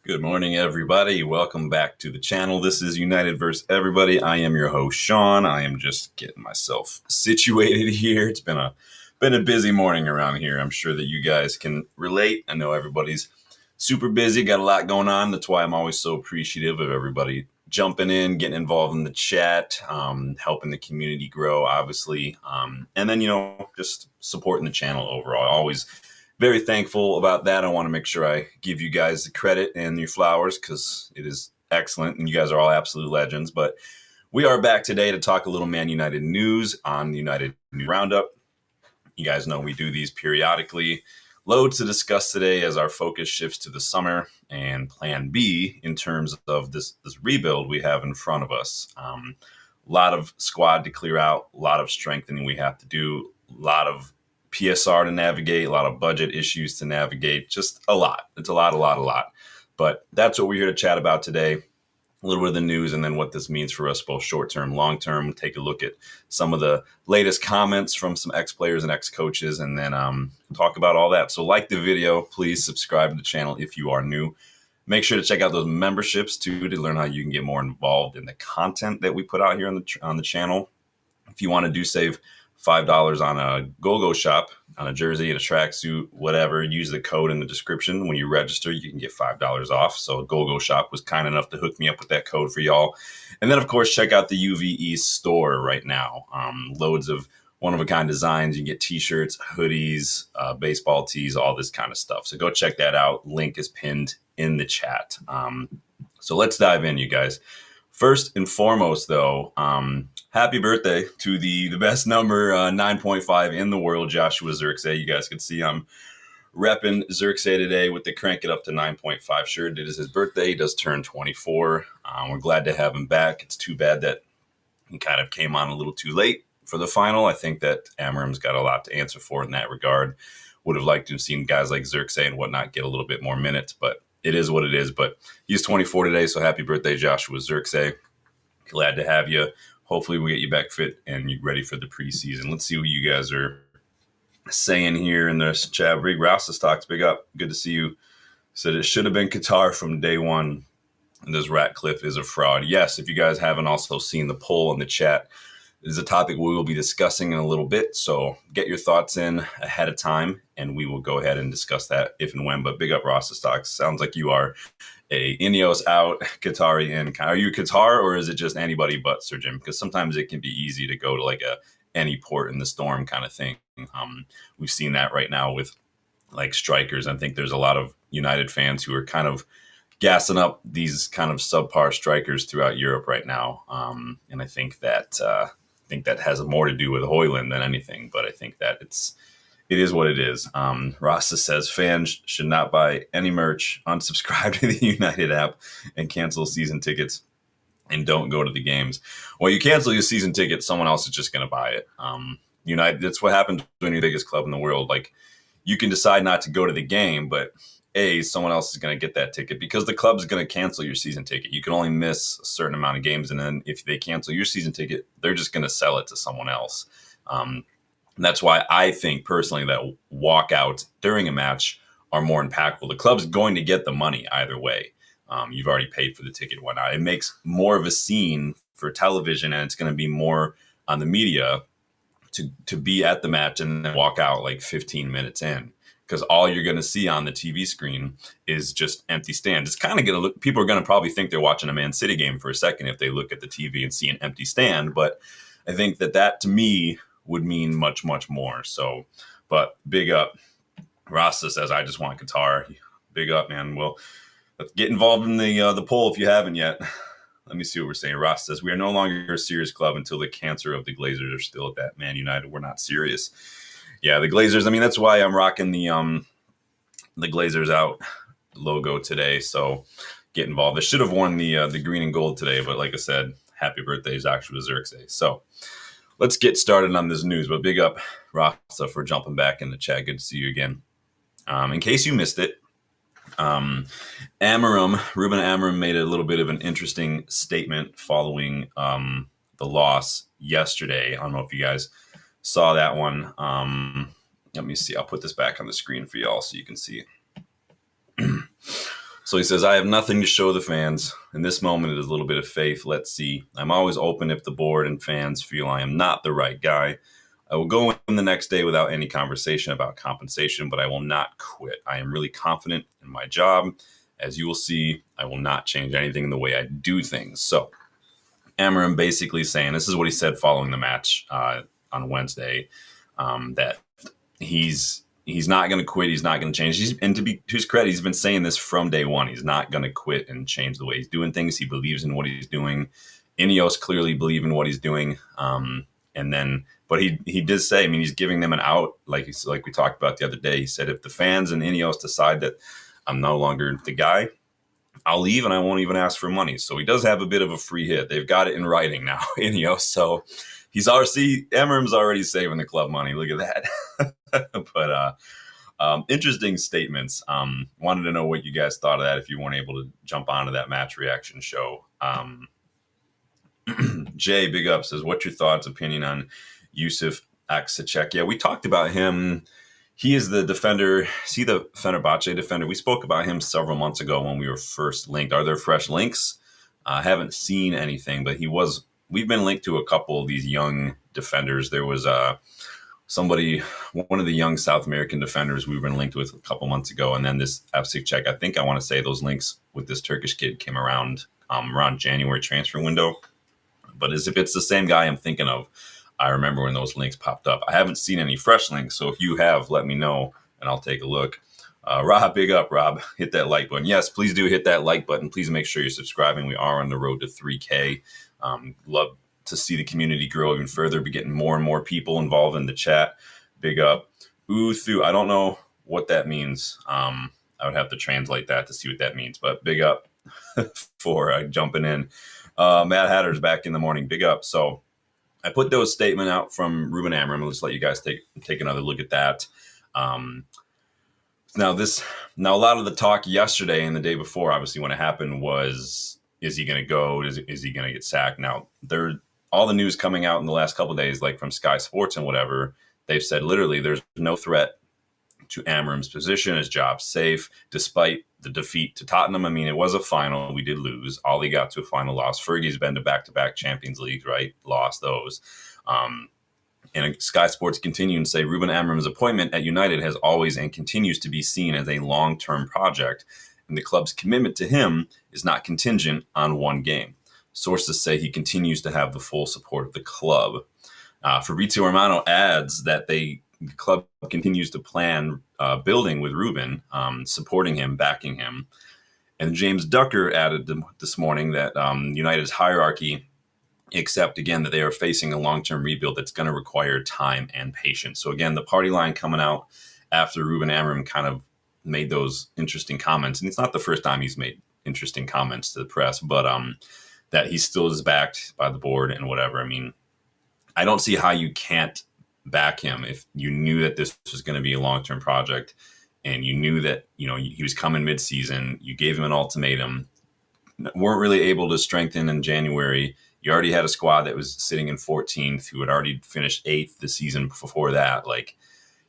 Good morning, everybody. Welcome back to the channel. This is United vs. Everybody. I am your host, Sean. I am just getting myself situated here. It's been a busy morning around here. I'm sure that you guys can relate. I know everybody's super busy, got a lot going on. That's why I'm always so appreciative of everybody jumping in, getting involved in the chat, helping the community grow, obviously, and then just supporting the channel overall. Always very thankful about that. I want to make sure I give you guys the credit and your flowers because it is excellent and you guys are all absolute legends. But we are back today to talk a little Man United news on the United News Roundup. You guys know we do these periodically. Loads to discuss today as our focus shifts to the summer and plan B in terms of this rebuild we have in front of us. A lot of squad to clear out, a lot of strengthening we have to do, a lot of PSR to navigate, a lot of budget issues to navigate, just a lot. It's a lot. But that's what we're here to chat about today. A little bit of the news and then what this means for us, both short-term, long-term. Take a look at some of the latest comments from some ex-players and ex-coaches, and then talk about all that. So like the video, please subscribe to the channel if you are new. Make sure to check out those memberships too to learn how you can get more involved in the content that we put out here on the channel. If you want to save $5 on a GoGoalShop, on a jersey, a tracksuit, whatever, use the code in the description. When you register, you can get $5 off. So GoGoalShop was kind enough to hook me up with that code for y'all. And then, of course, check out the UVE store right now. Loads of one-of-a-kind designs. You can get T-shirts, hoodies, baseball tees, all this kind of stuff. So go check that out. Link is pinned in the chat. So let's dive in, you guys. First and foremost, though, happy birthday to the best number 9.5 in the world, Joshua Zirkzee. You guys can see I'm repping Zirkzee today with the Crank It Up to 9.5 shirt. It is his birthday. He does turn 24. We're glad to have him back. It's too bad that he kind of came on a little too late for the final. I think that Amorim's got a lot to answer for in that regard. Would have liked to have seen guys like Zirkzee and whatnot get a little bit more minutes, but it is what it is. But he's 24 today, so happy birthday, Joshua Zirkzee. Glad to have you. Hopefully we get you back fit and you ready for the preseason. Let's see what you guys are saying here in this chat. Big Rasta Stocks, big up. Good to see you. Said it should have been Qatar from day one. And this Ratcliffe is a fraud. Yes, if you guys haven't also seen the poll in the chat, this is a topic we will be discussing in a little bit. So get your thoughts in ahead of time and we will go ahead and discuss that if and when. But big up Rasta Stocks. Sounds like you are a Ineos out, Qatari in. Are you Qatar or is it just anybody but Sir Jim? Because sometimes it can be easy to go to like any port in the storm kind of thing. We've seen that right now with like strikers. I think there's a lot of United fans who are kind of gassing up these kind of subpar strikers throughout Europe right now. And I think that has more to do with Højlund than anything, but I think that it is what it is. Rasta says fans should not buy any merch, unsubscribe to the United app, and cancel season tickets, and don't go to the games. Well, you cancel your season ticket, someone else is just going to buy it. United, that's what happens when you're the biggest club in the world. Like, you can decide not to go to the game, but someone else is going to get that ticket because the club is going to cancel your season ticket. You can only miss a certain amount of games, and then if they cancel your season ticket, they're just going to sell it to someone else. And that's why I think personally that walkouts during a match are more impactful. The club's going to get the money either way. You've already paid for the ticket and whatnot. It makes more of a scene for television, and it's going to be more on the media to be at the match and then walk out like 15 minutes in. Because all you're going to see on the TV screen is just empty stands. It's kind of going to look, people are going to probably think they're watching a Man City game for a second if they look at the TV and see an empty stand. But I think that to me would mean much, much more. So, but big up. Rasta says, I just want Qatar. Big up, man. Well, let's get involved in the poll if you haven't yet. Let me see what we're saying. Ross says, we are no longer a serious club until the cancer of the Glazers are still at that. Man United, we're not serious. Yeah, the Glazers. I mean, that's why I'm rocking the Glazers out logo today. So get involved. I should have worn the green and gold today, but like I said, happy birthday, Joshua Zirkzee. So let's get started on this news. But big up Rasta for jumping back in the chat. Good to see you again. In case you missed it, Ruben Amorim made a little bit of an interesting statement following the loss yesterday. I don't know if you guys saw that one. Let me see. I'll put this back on the screen for y'all so you can see. So he says, I have nothing to show the fans. In this moment, it is a little bit of faith. Let's see. I'm always open if the board and fans feel I am not the right guy. I will go in the next day without any conversation about compensation, but I will not quit. I am really confident in my job. As you will see, I will not change anything in the way I do things. So Amorim basically saying, this is what he said following the match on Wednesday, that he's not going to quit. He's not going to change. And to his credit, he's been saying this from day one. He's not going to quit and change the way he's doing things. He believes in what he's doing. Ineos clearly believe in what he's doing. But he did say, I mean, he's giving them an out, like we talked about the other day. He said, if the fans and Ineos decide that I'm no longer the guy, I'll leave and I won't even ask for money. So he does have a bit of a free hit. They've got it in writing now, Ineos. So Amorim's already saving the club money. Look at that. But interesting statements. Wanted to know what you guys thought of that if you weren't able to jump onto that match reaction show. Jay, big up, says, what's your thoughts, opinion on Yusuf Aksacek? Yeah, we talked about him. He is the defender. See the Fenerbahce defender. We spoke about him several months ago when we were first linked. Are there fresh links? I haven't seen anything, but we've been linked to a couple of these young defenders. There was one of the young South American defenders we've been linked with a couple months ago. And then this Aksacek, I think I want to say those links with this Turkish kid came around January transfer window. But as if it's the same guy I'm thinking of, I remember when those links popped up. I haven't seen any fresh links, so if you have, let me know, and I'll take a look. Rob, big up, Rob. Hit that like button. Yes, please do hit that like button. Please make sure you're subscribing. We are on the road to 3K. Love to see the community grow even further, be getting more and more people involved in the chat. Big up. Uthu, I don't know what that means. I would have to translate that to see what that means, but big up for jumping in. Matt Hatter's back in the morning. Big up. So I put those statement out from Ruben Amorim. I'll just let you guys take another look at that. Now a lot of the talk yesterday and the day before, obviously when it happened, was, is he going to go? Is he going to get sacked? Now, all the news coming out in the last couple of days, like from Sky Sports and whatever, they've said literally there's no threat to Amorim's position. His job's safe, despite the defeat to Tottenham. I mean, it was a final. We did lose. Ollie got to a final loss. Fergie's been to back-to-back Champions Leagues, right? Lost those. And Sky Sports continue and say Ruben Amorim's appointment at United has always and continues to be seen as a long-term project, and the club's commitment to him is not contingent on one game. Sources say he continues to have the full support of the club. Fabrizio Romano adds that the club continues to plan building with Ruben, supporting him, backing him. And James Ducker added this morning that United's hierarchy accept, again, that they are facing a long-term rebuild that's going to require time and patience. So, again, the party line coming out after Ruben Amorim kind of made those interesting comments. And it's not the first time he's made interesting comments to the press, but that he still is backed by the board and whatever. I mean, I don't see how you can't back him if you knew that this was going to be a long-term project and you knew that, he was coming mid-season. You gave him an ultimatum, weren't really able to strengthen in January. You already had a squad that was sitting in 14th, who had already finished 8th the season before that. Like,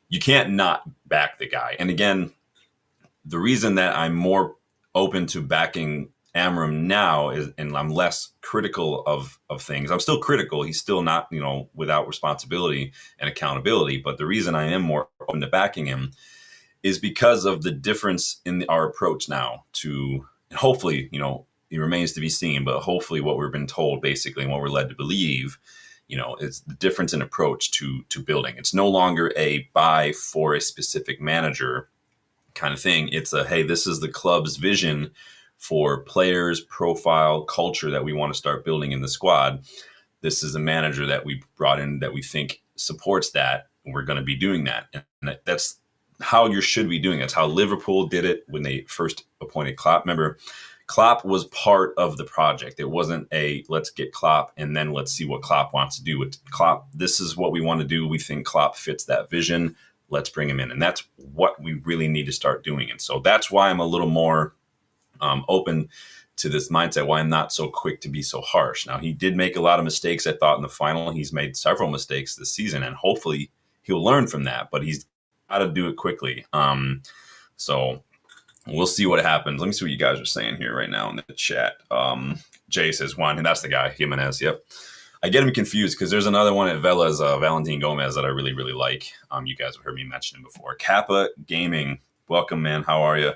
you can't not back the guy. And again, the reason that I'm more open to backing Amorim now is, and I'm less critical of things. I'm still critical. He's still not, without responsibility and accountability. But the reason I am more open to backing him is because of the difference in our approach now to, hopefully, it remains to be seen, but hopefully what we've been told, basically, and what we're led to believe, is the difference in approach to building. It's no longer a buy for a specific manager kind of thing. It's a, hey, this is the club's vision for players, profile, culture that we want to start building in the squad. This is a manager that we brought in that we think supports that, and we're going to be doing that. And that's how you should be doing it. That's how Liverpool did it when they first appointed Klopp. Remember, Klopp was part of the project. It wasn't a let's get Klopp and then let's see what Klopp wants to do with Klopp. This is what we want to do. We think Klopp fits that vision. Let's bring him in. And that's what we really need to start doing. And so that's why I'm a little more open to this mindset, why I'm not so quick to be so harsh. Now, he did make a lot of mistakes, I thought, in the final. He's made several mistakes this season, and hopefully he'll learn from that. But he's got to do it quickly. So We'll see what happens. Let me see what you guys are saying here right now in the chat. Jay says Juan, and that's the guy, Jimenez. Yep. I get him confused because there's another one at Vela's, Valentin Gomez, that I really, really like. You guys have heard me mention him before. Kappa Gaming, welcome, man. How are you?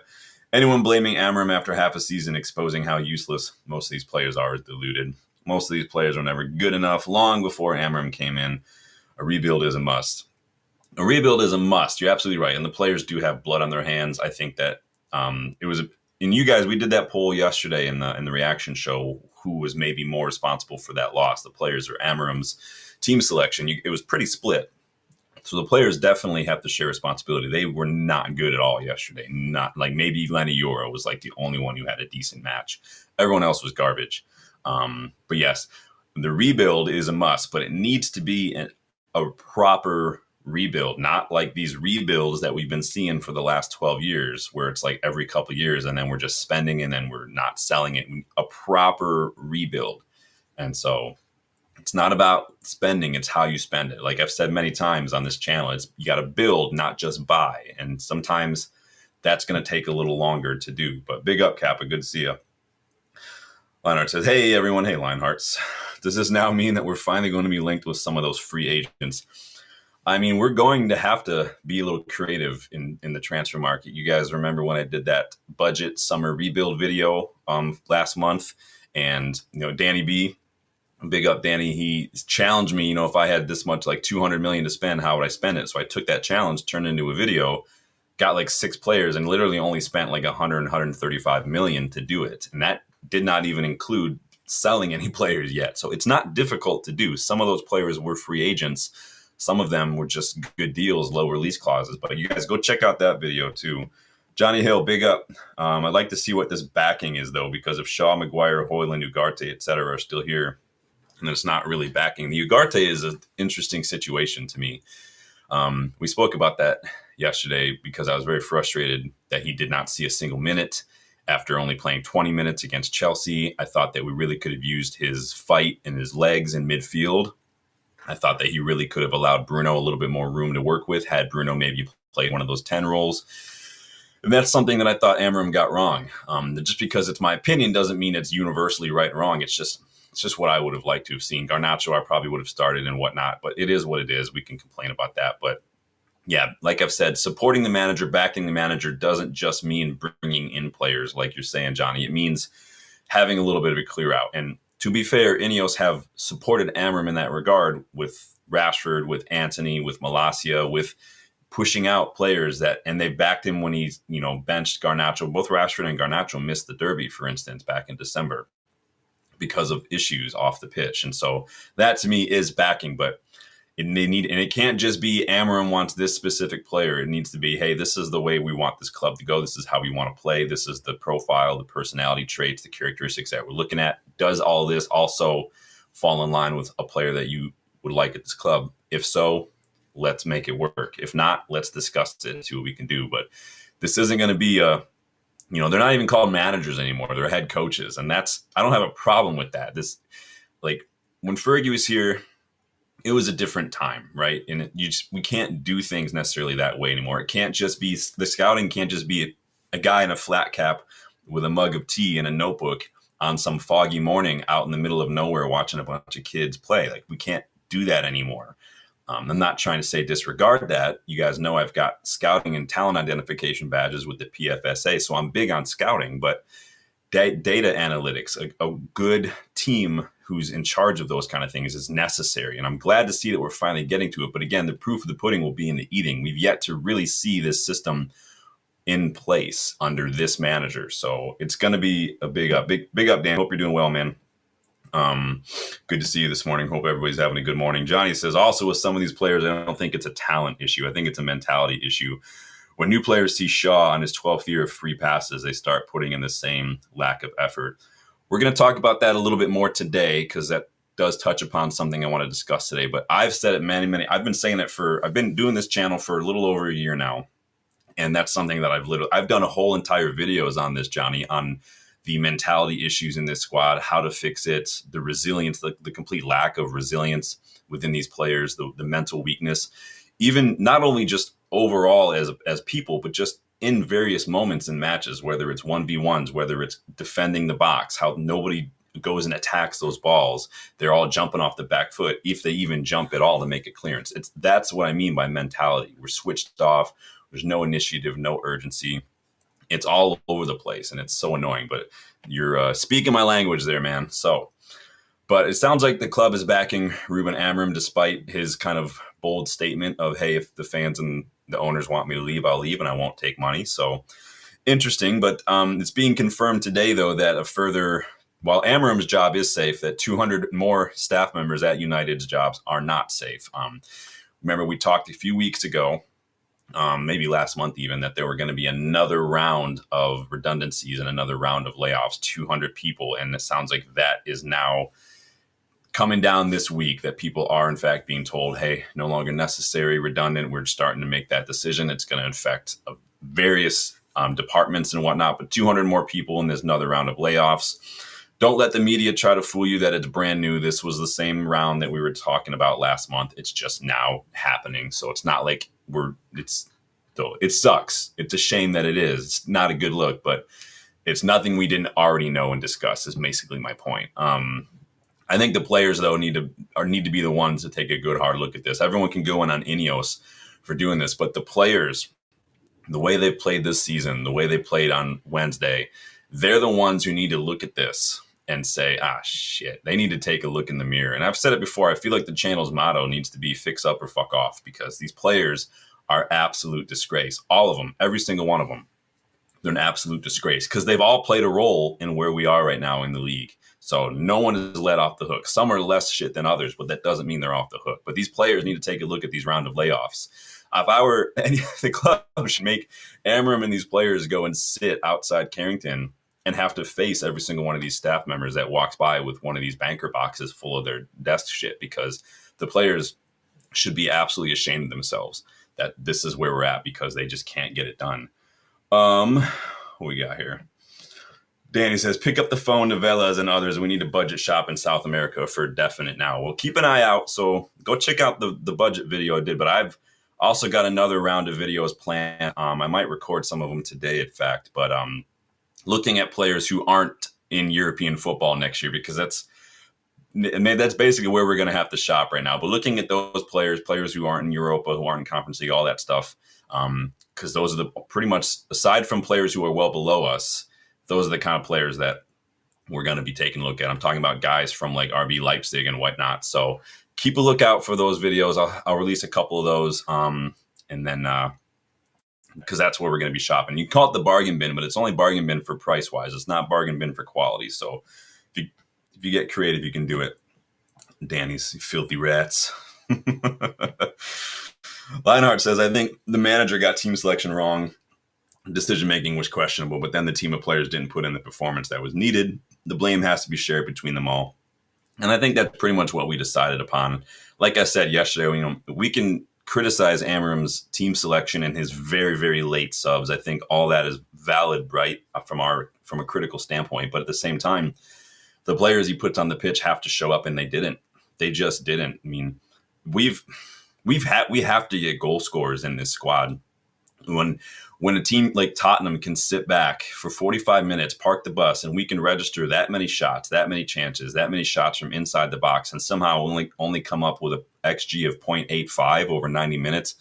Anyone blaming Amorim after half a season, exposing how useless most of these players are, is deluded. Most of these players were never good enough long before Amorim came in. A rebuild is a must. A rebuild is a must. You're absolutely right. And the players do have blood on their hands. I think that it was, and you guys, we did that poll yesterday in the reaction show, who was maybe more responsible for that loss, the players or Amorim's team selection. It was pretty split. So the players definitely have to share responsibility. They were not good at all yesterday. Not like maybe Lenny Yoro was like the only one who had a decent match. Everyone else was garbage. But yes, the rebuild is a must, but it needs to be a proper rebuild, not like these rebuilds that we've been seeing for the last 12 years, where it's like every couple of years and then we're just spending and then we're not selling it. A proper rebuild. And so it's not about spending, it's how you spend it. Like I've said many times on this channel, you got to build, not just buy. And sometimes that's going to take a little longer to do. But big up, Kappa. Good to see you. Lionheart says, hey, everyone. Hey, Lionhearts. Does this now mean that we're finally going to be linked with some of those free agents? I mean, we're going to have to be a little creative in the transfer market. You guys remember when I did that budget summer rebuild video last month? And, Danny B, big up Danny, he challenged me, if I had this much, like 200 million to spend, how would I spend it? So I took that challenge, turned it into a video, got like 6 players, and literally only spent like 135 million to do it. And that did not even include selling any players yet. So it's not difficult to do. Some of those players were free agents. Some of them were just good deals, low release clauses. But you guys go check out that video too. Johnny Hill, big up. I'd like to see what this backing is, though, because if Shaw, Maguire, Hoyland, Ugarte, etc. are still here, and it's not really backing. The Ugarte is an interesting situation to me. We spoke about that yesterday because I was very frustrated that he did not see a single minute after only playing 20 minutes against Chelsea. I thought that we really could have used his fight and his legs in midfield. I thought that he really could have allowed Bruno a little bit more room to work with, had Bruno maybe played one of those 10 roles. And that's something that I thought Amorim got wrong. Just because it's my opinion doesn't mean it's universally right or wrong. It's just what I would have liked to have seen. Garnacho, I probably would have started and whatnot, but it is what it is. We can complain about that. But yeah, like I've said, supporting the manager, backing the manager doesn't just mean bringing in players like you're saying, Johnny. It means having a little bit of a clear out. And to be fair, Ineos have supported Amorim in that regard with Rashford, with Antony, with Malacia, with pushing out players and they backed him when he's, benched Garnacho. Both Rashford and Garnacho missed the Derby, for instance, back in December because of issues off the pitch. And so that to me is backing, but it can't just be Amorim wants this specific player. It needs to be, hey, this is the way we want this club to go. This is how we want to play. This is the profile, the personality traits, the characteristics that we're looking at. Does all this also fall in line with a player that you would like at this club? If so, let's make it work. If not, let's discuss it, see what we can do. But this isn't going to be they're not even called managers anymore. They're head coaches. And I don't have a problem with that. When Fergie was here, it was a different time, right? And we can't do things necessarily that way anymore. It can't just be, the scouting can't just be a guy in a flat cap with a mug of tea and a notebook on some foggy morning out in the middle of nowhere watching a bunch of kids play. Like, we can't do that anymore. I'm not trying to say disregard that. You guys know I've got scouting and talent identification badges with the PFSA, so I'm big on scouting, but data analytics, a good team who's in charge of those kind of things is necessary. And I'm glad to see that we're finally getting to it. But again, the proof of the pudding will be in the eating. We've yet to really see this system in place under this manager. So it's going to be a big up, Dan. Hope you're doing well, man. Good to see you this morning. Hope everybody's having a good morning. Johnny says, also with some of these players, I don't think it's a talent issue. I think it's a mentality issue. When new players see Shaw on his 12th year of free passes, they start putting in the same lack of effort. We're going to talk about that a little bit more today because that does touch upon something I want to discuss today. But I've said it I've been saying it I've been doing this channel for a little over a year now. And that's something that I've done a whole entire videos on this, Johnny, on the mentality issues in this squad, how to fix it, the resilience, the complete lack of resilience within these players, the mental weakness, even not only just overall as people, but just in various moments in matches, whether it's 1v1s, whether it's defending the box, how nobody goes and attacks those balls. They're all jumping off the back foot, if they even jump at all to make a clearance. That's what I mean by mentality. We're switched off. There's no initiative, no urgency. It's all over the place, and it's so annoying. But you're speaking my language there, man. But it sounds like the club is backing Ruben Amorim, despite his kind of bold statement of, hey, if the fans and the owners want me to leave, I'll leave, and I won't take money. So interesting. But it's being confirmed today, though, that while Amorim's job is safe, that 200 more staff members at United's jobs are not safe. Remember, we talked a few weeks ago, maybe last month even, that there were going to be another round of redundancies and another round of layoffs, 200 people. And it sounds like that is now coming down this week, that people are in fact being told, hey, no longer necessary, redundant. We're starting to make that decision. It's going to affect various departments and whatnot, but 200 more people, and there's another round of layoffs. Don't let the media try to fool you that it's brand new. This was the same round that we were talking about last month. It's just now happening. So it's not like it sucks. It's a shame that it is. It's not a good look, but it's nothing we didn't already know and discuss, is basically my point. I think the players, though, need to be the ones to take a good hard look at this. Everyone can go in on Ineos for doing this, but the players, the way they've played this season, the way they played on Wednesday, they're the ones who need to look at this and say, shit, they need to take a look in the mirror. And I've said it before, I feel like the channel's motto needs to be fix up or fuck off, because these players are absolute disgrace. All of them, every single one of them. They're an absolute disgrace because they've all played a role in where we are right now in the league. So no one is let off the hook. Some are less shit than others, but that doesn't mean they're off the hook. But these players need to take a look at these round of layoffs. If I were any of the club, should make Amorim and these players go and sit outside Carrington and have to face every single one of these staff members that walks by with one of these banker boxes full of their desk shit, because the players should be absolutely ashamed of themselves that this is where we're at, because they just can't get it done. What we got here? Danny says, pick up the phone to Velas and others. We need to budget shop in South America for definite now. Well, keep an eye out. So go check out the budget video I did, but I've also got another round of videos planned. I might record some of them today, in fact, but looking at players who aren't in European football next year, because that's basically where we're going to have to shop right now. But looking at those players who aren't in Europa, who aren't in Conference League, all that stuff, because those are the pretty much, aside from players who are well below us, those are the kind of players that we're going to be taking a look at. I'm talking about guys from like RB Leipzig and whatnot. So keep a lookout for those videos. I'll release a couple of those, and then because that's where we're going to be shopping. You can call it the bargain bin, but it's only bargain bin for price wise. It's not bargain bin for quality. So if you get creative, you can do it. Danny's filthy rats. Lionheart says, I think the manager got team selection wrong. Decision-making was questionable, but then the team of players didn't put in the performance that was needed. The blame has to be shared between them all. And I think that's pretty much what we decided upon. Like I said yesterday, we can criticize Amorim's team selection and his very, very late subs. I think all that is valid, right, from a critical standpoint. But at the same time, the players he puts on the pitch have to show up, and they didn't. They just didn't. I mean, we have to get goal scorers in this squad. When a team like Tottenham can sit back for 45 minutes, park the bus, and we can register that many shots, that many chances, that many shots from inside the box, and somehow only come up with a XG of 0.85 over 90 minutes,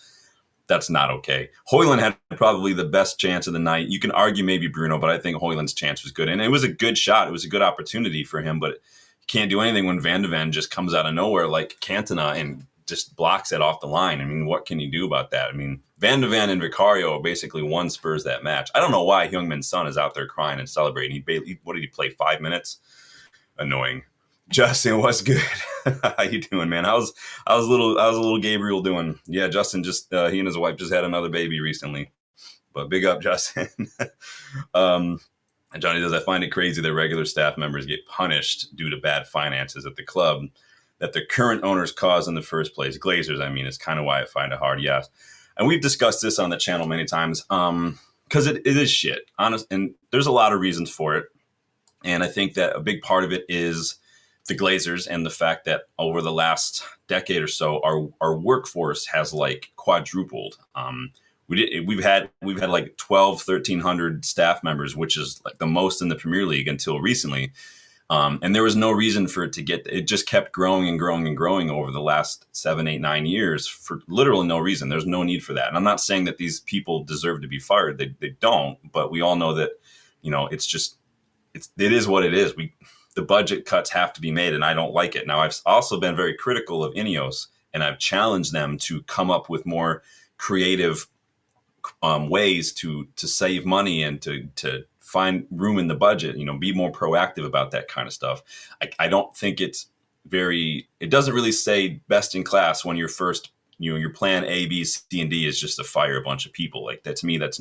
that's not okay. Højlund had probably the best chance of the night. You can argue maybe Bruno, but I think Højlund's chance was good. And it was a good shot. It was a good opportunity for him, but you can't do anything when Van de Ven just comes out of nowhere like Cantona and just blocks it off the line. I mean, what can you do about that? I mean, Van de Ven and Vicario basically won Spurs that match. I don't know why Heung-Min Son is out there crying and celebrating. What did he play, 5 minutes? Annoying. Justin, what's good? How you doing, man? How's little Gabriel doing? Yeah, Justin just he and his wife just had another baby recently. But big up, Justin. And Johnny says, I find it crazy that regular staff members get punished due to bad finances at the club that the current owners caused in the first place. Glazers, I mean, it's kind of why I find it hard, yes. And we've discussed this on the channel many times because it is shit, honest, and there's a lot of reasons for it. And I think that a big part of it is the Glazers and the fact that over the last decade or so, our workforce has like quadrupled. we've had like 1,300 staff members, which is like the most in the Premier League until recently. And there was no reason for it to get, it just kept growing and growing and growing over the last 7, 8, 9 years for literally no reason. There's no need for that. And I'm not saying that these people deserve to be fired. They don't, but we all know that, it is what it is. The budget cuts have to be made, and I don't like it. Now, I've also been very critical of Ineos, and I've challenged them to come up with more creative ways to save money and to find room in the budget, be more proactive about that kind of stuff. I don't think it doesn't really say best in class when your first, your plan A, B, C, and D is just to fire a bunch of people. Like that, to me, it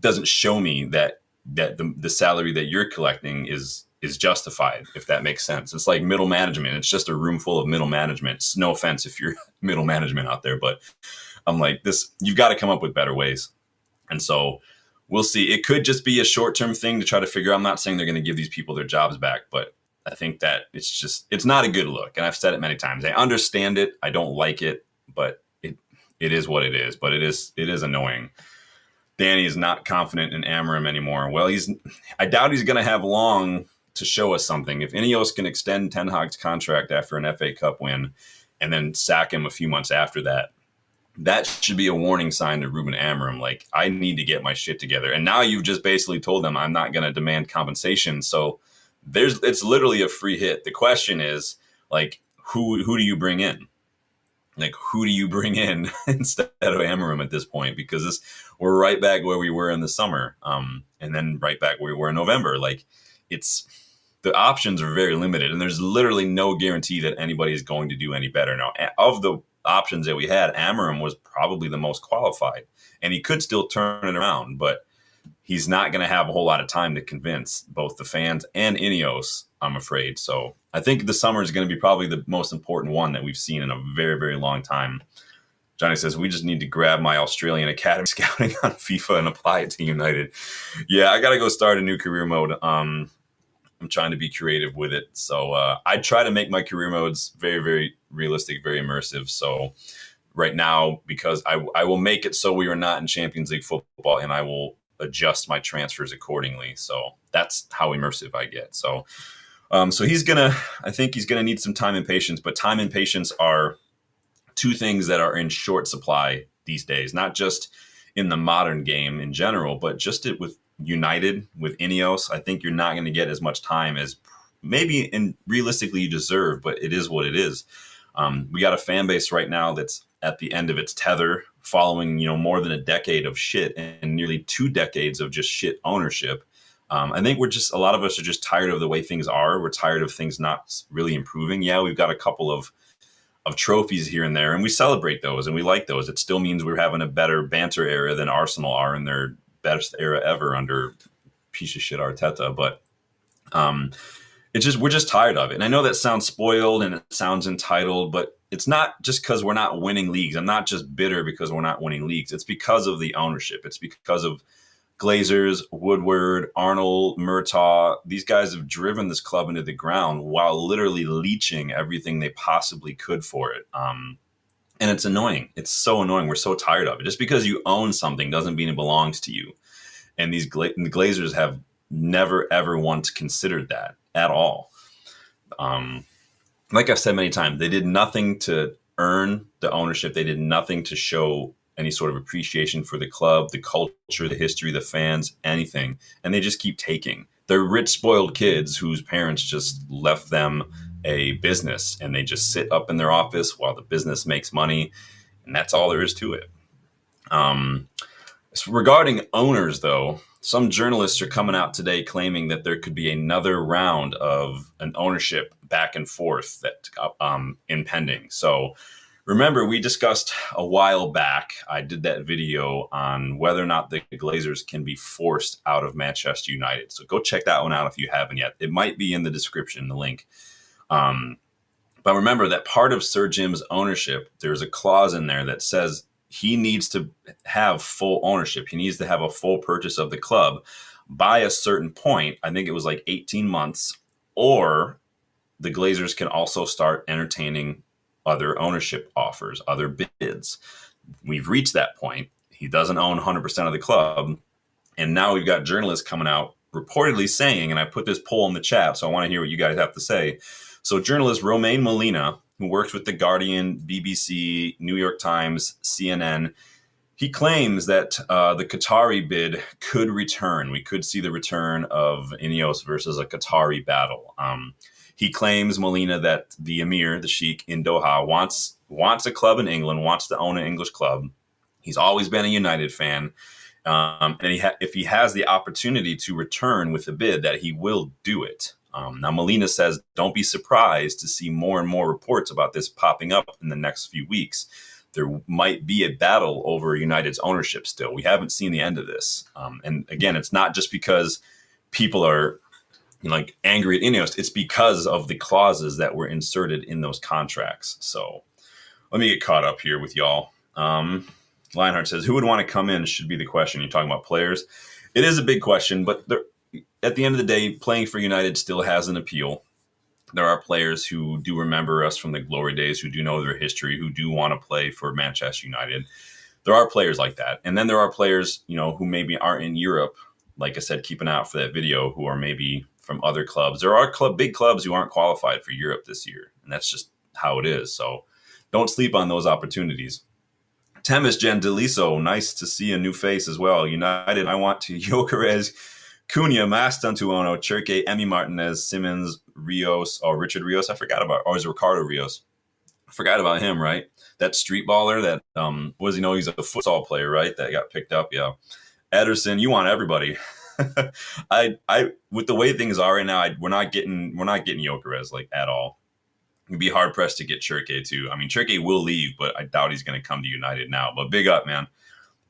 doesn't show me that the salary that you're collecting is justified, if that makes sense. It's like middle management. It's just a room full of middle management. It's no offense if you're middle management out there, but I'm like, you've got to come up with better ways. And so we'll see. It could just be a short-term thing to try to figure out. I'm not saying they're going to give these people their jobs back, but I think that it's not a good look. And I've said it many times. I understand it. I don't like it, but it is what it is. But it is annoying. Danny is not confident in Amorim anymore. Well, I doubt he's going to have long to show us something. If Ineos can extend Ten Hag's contract after an FA Cup win and then sack him a few months after that, that should be a warning sign to Ruben Amorim. Like, I need to get my shit together. And now you've just basically told them I'm not going to demand compensation. So it's literally a free hit. The question is, like, who do you bring in? Like, who do you bring in instead of Amorim at this point? Because we're right back where we were in the summer, and then right back where we were in November. Like, the options are very limited, and there's literally no guarantee that anybody is going to do any better. Now, of the options that we had, Amorim was probably the most qualified, and he could still turn it around, but he's not going to have a whole lot of time to convince both the fans and Ineos, I'm afraid. So I think the summer is going to be probably the most important one that we've seen in a very, very long time. Johnny says, we just need to grab my Australian Academy scouting on FIFA and apply it to United. Yeah, I got to go start a new career mode. I'm trying to be creative with it. So I try to make my career modes very, very realistic, very immersive. So right now, because I will make it so we are not in Champions League football, and I will adjust my transfers accordingly. So that's how immersive I get. So I think he's gonna need some time and patience, but time and patience are two things that are in short supply these days, not just in the modern game in general, but just with United, with Ineos. I think you're not going to get as much time as maybe realistically you deserve, but it is what it is. We got a fan base right now that's at the end of its tether, following more than a decade of shit and nearly 2 decades of just shit ownership. I think a lot of us are just tired of the way things are. We're tired of things not really improving. Yeah, we've got a couple of trophies here and there, and we celebrate those and we like those. It still means we're having a better banter era than Arsenal are in their best era ever under piece of shit Arteta. But we're just tired of it. And I know that sounds spoiled and it sounds entitled, but it's not just because we're not winning leagues. I'm not just bitter because we're not winning leagues. It's because of the ownership. It's because of Glazers, Woodward, Arnold, Murtaugh. These guys have driven this club into the ground while literally leeching everything they possibly could for it. And it's annoying. It's so annoying. We're so tired of it. Just because you own something doesn't mean it belongs to you. And the Glazers have never, ever once considered that at all. Like I've said many times, they did nothing to earn the ownership. They did nothing to show any sort of appreciation for the club, the culture, the history, the fans, anything. And they just keep taking. They're rich, spoiled kids whose parents just left them a business, and they just sit up in their office while the business makes money. And that's all there is to it. Regarding owners, though, some journalists are coming out today claiming that there could be another round of an ownership back and forth that impending. So remember, we discussed a while back, I did that video on whether or not the Glazers can be forced out of Manchester United. So go check that one out if you haven't yet. It might be in the description, the link. But remember that part of Sir Jim's ownership, there's a clause in there that says he needs to have full ownership. He needs to have a full purchase of the club by a certain point. I think it was like 18 months, or the Glazers can also start entertaining other ownership offers, other bids. We've reached that point. He doesn't own 100% of the club. And now we've got journalists coming out reportedly saying, and I put this poll in the chat, so I want to hear what you guys have to say. So journalist Romain Molina, who works with The Guardian, BBC, New York Times, CNN, he claims that the Qatari bid could return. We could see the return of Ineos versus a Qatari battle. He claims, Molina, that the Emir, the Sheikh in Doha, wants a club in England, wants to own an English club. He's always been a United fan. And if he has the opportunity to return with a bid, that he will do it. Now, Molina says, don't be surprised to see more and more reports about this popping up in the next few weeks. There might be a battle over United's ownership still. We haven't seen the end of this. And again, it's not just because people are angry at Ineos. It's because of the clauses that were inserted in those contracts. So let me get caught up here with y'all. Lionheart says, who would want to come in should be the question. You're talking about players. It is a big question, but at the end of the day, playing for United still has an appeal. There are players who do remember us from the glory days, who do know their history, who do want to play for Manchester United. There are players like that. And then there are players, who maybe aren't in Europe. Like I said, keep an eye out for that video, who are maybe from other clubs. There are big clubs who aren't qualified for Europe this year. And that's just how it is. So don't sleep on those opportunities. Temis Gentiliso, nice to see a new face as well. United, I want to Gyökeres, Cunha, Mastantuono, Cherke, Emi Martinez, Simmons, Rios, Richard Rios. I forgot about, or is it Ricardo Rios? I forgot about him, right? That street baller that, what does he know? He's a futsal player, right? That got picked up, yeah. Ederson, you want everybody. I with the way things are right now, we're not getting Gyökeres at all. It'd be hard pressed to get Cherke too. I mean, Cherke will leave, but I doubt he's going to come to United now. But big up, man.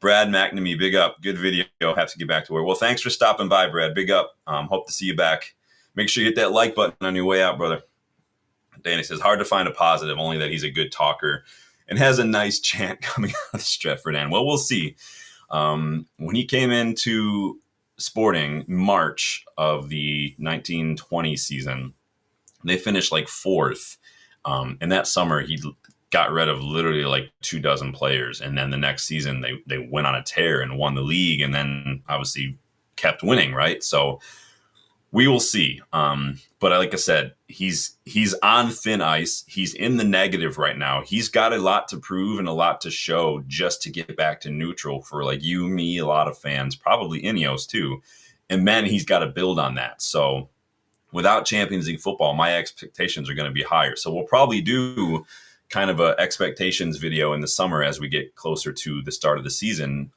Brad McNamee, big up. Good video. Have to get back to work. Well, thanks for stopping by, Brad. Big up. Hope to see you back. Make sure you hit that like button on your way out, brother. Danny says, hard to find a positive, only that he's a good talker and has a nice chant coming out of the Stretford end. Well, we'll see. When he came into Sporting March of the 1920 season, they finished fourth. And that summer, he got rid of literally 24 players. And then the next season, they went on a tear and won the league, and then obviously kept winning, right? So we will see. But like I said, he's on thin ice. He's in the negative right now. He's got a lot to prove and a lot to show just to get back to neutral for you, me, a lot of fans, probably Ineos too. And then he's got to build on that. So without Champions League football, my expectations are going to be higher. So we'll probably do kind of a expectations video in the summer as we get closer to the start of the season.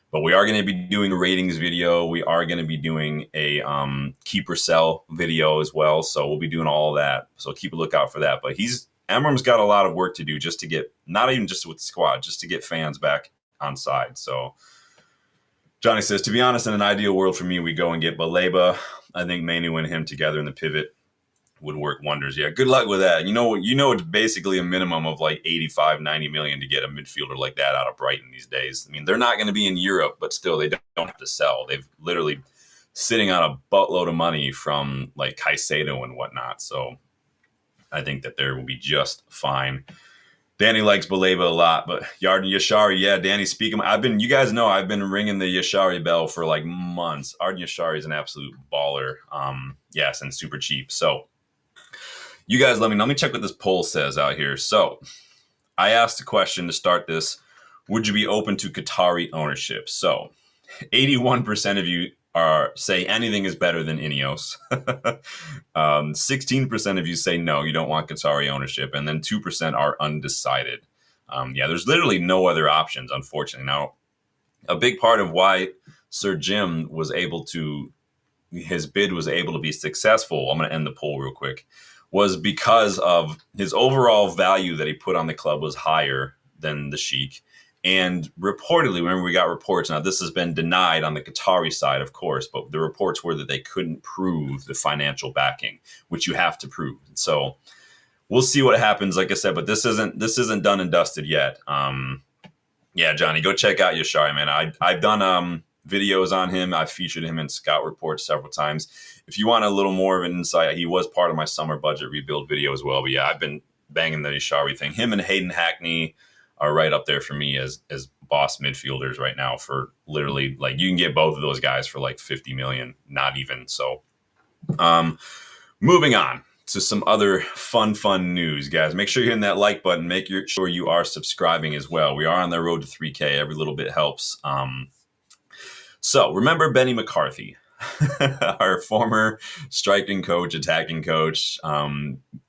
But we are going to be doing a ratings video. We are going to be doing a keep or sell video as well. So we'll be doing all of that. So keep a lookout for that. But Amorim's got a lot of work to do just to get, not even just with the squad, just to get fans back on side. So Johnny says, to be honest, in an ideal world for me, we go and get Baleba. I think Manu and him together in the pivot would work wonders. Yeah, good luck with that. It's basically a minimum of 85, 90 million to get a midfielder like that out of Brighton these days. I mean, they're not going to be in Europe, but still they don't have to sell. They've literally sitting on a buttload of money from Caicedo and whatnot. So I think that there will be just fine. Danny likes Baleba a lot, but Yarden Yashari, yeah, Danny, speaking. You guys know I've been ringing the Yashari bell for months. Arden Yashari is an absolute baller. Yes, and super cheap. So you guys let me check what this poll says out here. So I asked the question to start this, would you be open to Qatari ownership? So 81% of you say anything is better than Ineos. 16% of you say no, you don't want Qatari ownership, and then 2% are undecided. There's literally no other options, unfortunately. Now, a big part of why Sir Jim his bid was able to be successful, I'm going to end the poll real quick, was because of his overall value that he put on the club was higher than the Sheikh. And reportedly, remember we got reports, now this has been denied on the Qatari side, of course, but the reports were that they couldn't prove the financial backing, which you have to prove. So we'll see what happens, like I said, but this isn't done and dusted yet. Yeah, Johnny, go check out Yashari, man. I've done videos on him. I've featured him in Scout Reports several times. If you want a little more of an insight, he was part of my summer budget rebuild video as well. But yeah, I've been banging the Yashari thing. Him and Hayden Hackney are right up there for me as boss midfielders right now for literally, like, you can get both of those guys for like 50 million, not even. So moving on to some other fun news, guys. Make sure you're hitting that like button. Make sure you are subscribing as well. We are on the road to 3K. Every little bit helps. So remember Benni McCarthy, our former striking coach, attacking coach.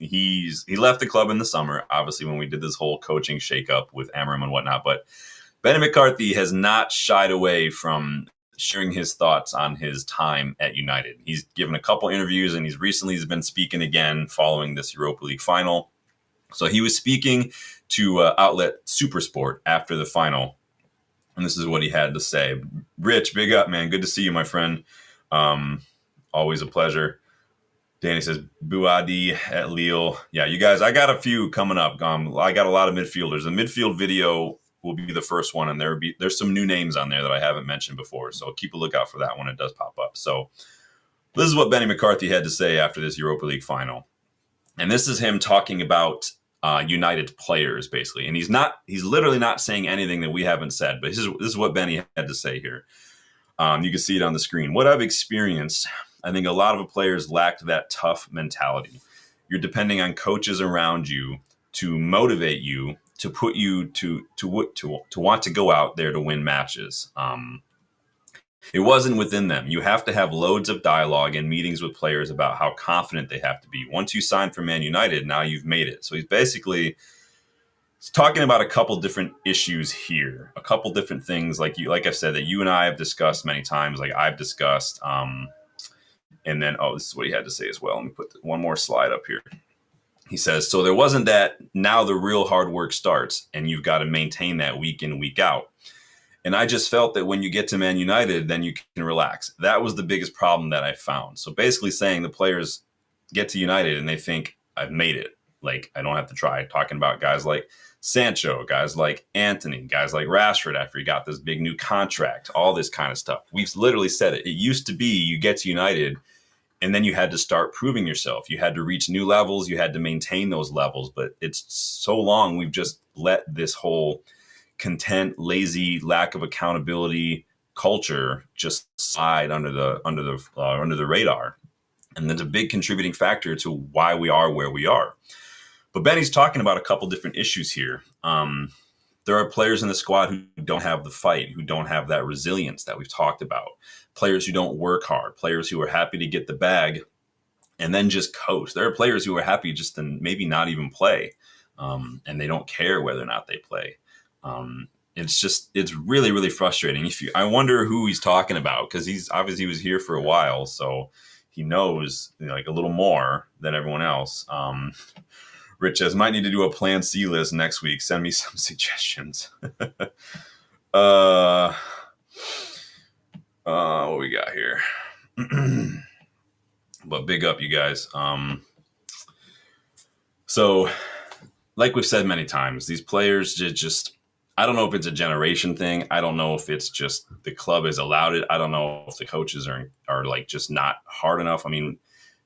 He left the club in the summer, obviously, when we did this whole coaching shakeup with Amorim and whatnot. But Benni McCarthy has not shied away from sharing his thoughts on his time at United. He's given a couple interviews, and he's been speaking again following this Europa League final. So he was speaking to outlet Supersport after the final, and this is what he had to say. Rich, big up, man. Good to see you, my friend. Always a pleasure. Danny says, Buadi at Lille. Yeah, you guys, I got a few coming up. I got a lot of midfielders. The midfield video will be the first one, and there's some new names on there that I haven't mentioned before, so keep a lookout for that when it does pop up. So this is what Benni McCarthy had to say after this Europa League final. And this is him talking about United players, basically. And he's literally not saying anything that we haven't said, but this is what Benni had to say here. You can see it on the screen. What I've experienced, I think a lot of the players lacked that tough mentality. You're depending on coaches around you to motivate you, to put you to want to go out there to win matches. It wasn't within them. You have to have loads of dialogue and meetings with players about how confident they have to be. Once you sign for Man United, now you've made it. So he's basically talking about a couple different issues here, a couple different things, like I said, that you and I have discussed many times, like I've discussed. And then, this is what he had to say as well. Let me put one more slide up here. He says, so there wasn't that. Now the real hard work starts, and you've got to maintain that week in, week out. And I just felt that when you get to Man United, then you can relax. That was the biggest problem that I found. So basically saying the players get to United and they think, I've made it. Like, I don't have to try. Talking about guys like Sancho, guys like Anthony, guys like Rashford after he got this big new contract, all this kind of stuff. We've literally said it. It used to be you get to United and then you had to start proving yourself. You had to reach new levels. You had to maintain those levels. But it's so long we've just let this whole content, lazy, lack of accountability culture just slide under the radar. And that's a big contributing factor to why we are where we are. But Benny's talking about a couple different issues here. There are players in the squad who don't have the fight, who don't have that resilience that we've talked about. Players who don't work hard, players who are happy to get the bag and then just coast. There are players who are happy just to maybe not even play, and they don't care whether or not they play. It's really, really frustrating. I wonder who he's talking about, because he was here for a while, so he knows, like, a little more than everyone else. Rich says, might need to do a Plan C list next week. Send me some suggestions. What we got here? But big up, you guys. So, like we've said many times, these players just, I don't know if it's a generation thing. I don't know if it's just the club has allowed it. I don't know if the coaches are like just not hard enough. I mean,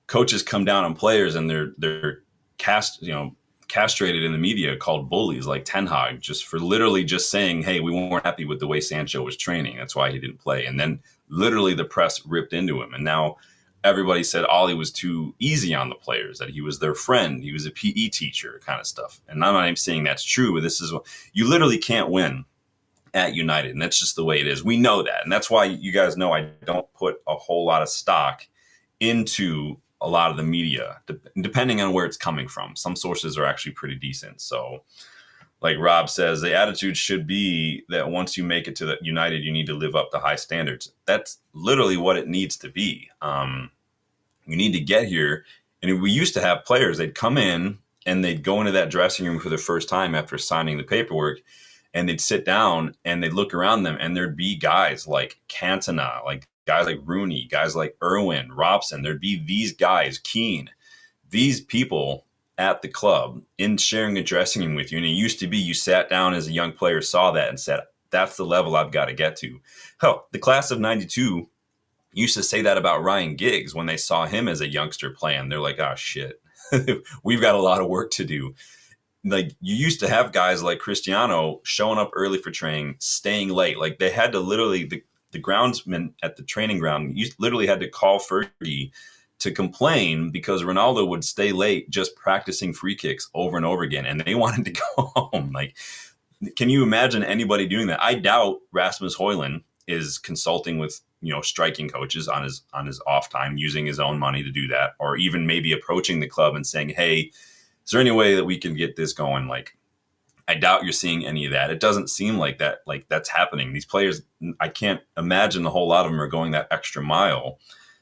coaches come down on players and they're castrated in the media, called bullies, like Ten Hag, just for literally just saying, hey, we weren't happy with the way Sancho was training. That's why he didn't play. And then literally the press ripped into him. And now everybody said Ollie was too easy on the players, that he was their friend. He was a PE teacher kind of stuff. And I'm not even saying that's true, but this is what you literally can't win at United. And that's just the way it is. We know that. And that's why you guys know I don't put a whole lot of stock into a lot of the media, depending on where it's coming from. Some sources are actually pretty decent. So like Rob says, the attitude should be that once you make it to the United, you need to live up to high standards. That's literally what it needs to be. You need to get here. And we used to have players, they'd come in and they'd go into that dressing room for the first time after signing the paperwork, and they'd sit down and they'd look around them, and there'd be guys like Cantona, like guys like Rooney, guys like Irwin, Robson. There'd be these guys, Keane, these people at the club in sharing a dressing room with you. And it used to be you sat down as a young player, saw that and said, that's the level I've got to get to. Hell, the class of 92 used to say that about Ryan Giggs when they saw him as a youngster playing. They're like, oh, shit, we've got a lot of work to do. like you used to have guys like Cristiano showing up early for training, staying late. Like they had to literally the groundsman at the training ground literally had to call Fergie to complain because Ronaldo would stay late just practicing free kicks over and over again, and they wanted to go home. Like, can you imagine anybody doing that? I doubt Rasmus Højlund is consulting with striking coaches on his off time, using his own money to do that, or even maybe approaching the club and saying, "Hey, is there any way that we can get this going?" Like, I doubt you're seeing any of that. It doesn't seem like that. Like that's happening. These players, I can't imagine a whole lot of them are going that extra mile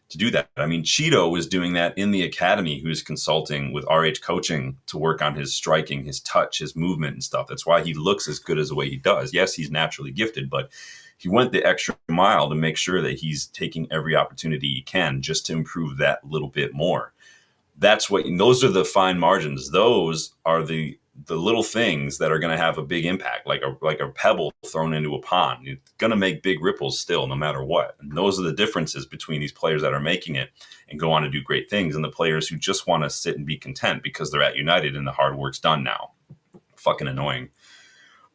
to do that. I mean, Cheeto was doing that in the academy, who's consulting with RH Coaching to work on his striking, his touch, his movement and stuff. That's why he looks as good as the way he does. Yes, he's naturally gifted, but he went the extra mile to make sure that he's taking every opportunity he can just to improve that little bit more. Those are the fine margins. Those are the little things that are going to have a big impact, like a pebble thrown into a pond. It's going to make big ripples still, no matter what. And those are the differences between these players that are making it and go on to do great things, and the players who just want to sit and be content because they're at United and the hard work's done now. Fucking annoying.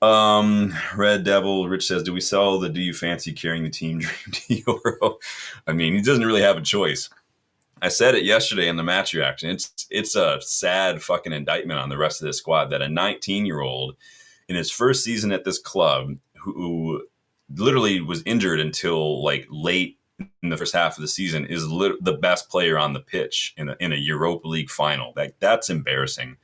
Red Devil Rich says, "Do we sell the Do You Fancy Carrying the Team Dream to Euro?" I mean, he doesn't really have a choice. I said it yesterday in the match reaction. It's a sad fucking indictment on the rest of this squad that a 19-year-old in his first season at this club, who literally was injured until like late in the first half of the season, is the best player on the pitch in a Europa League final. That's embarrassing.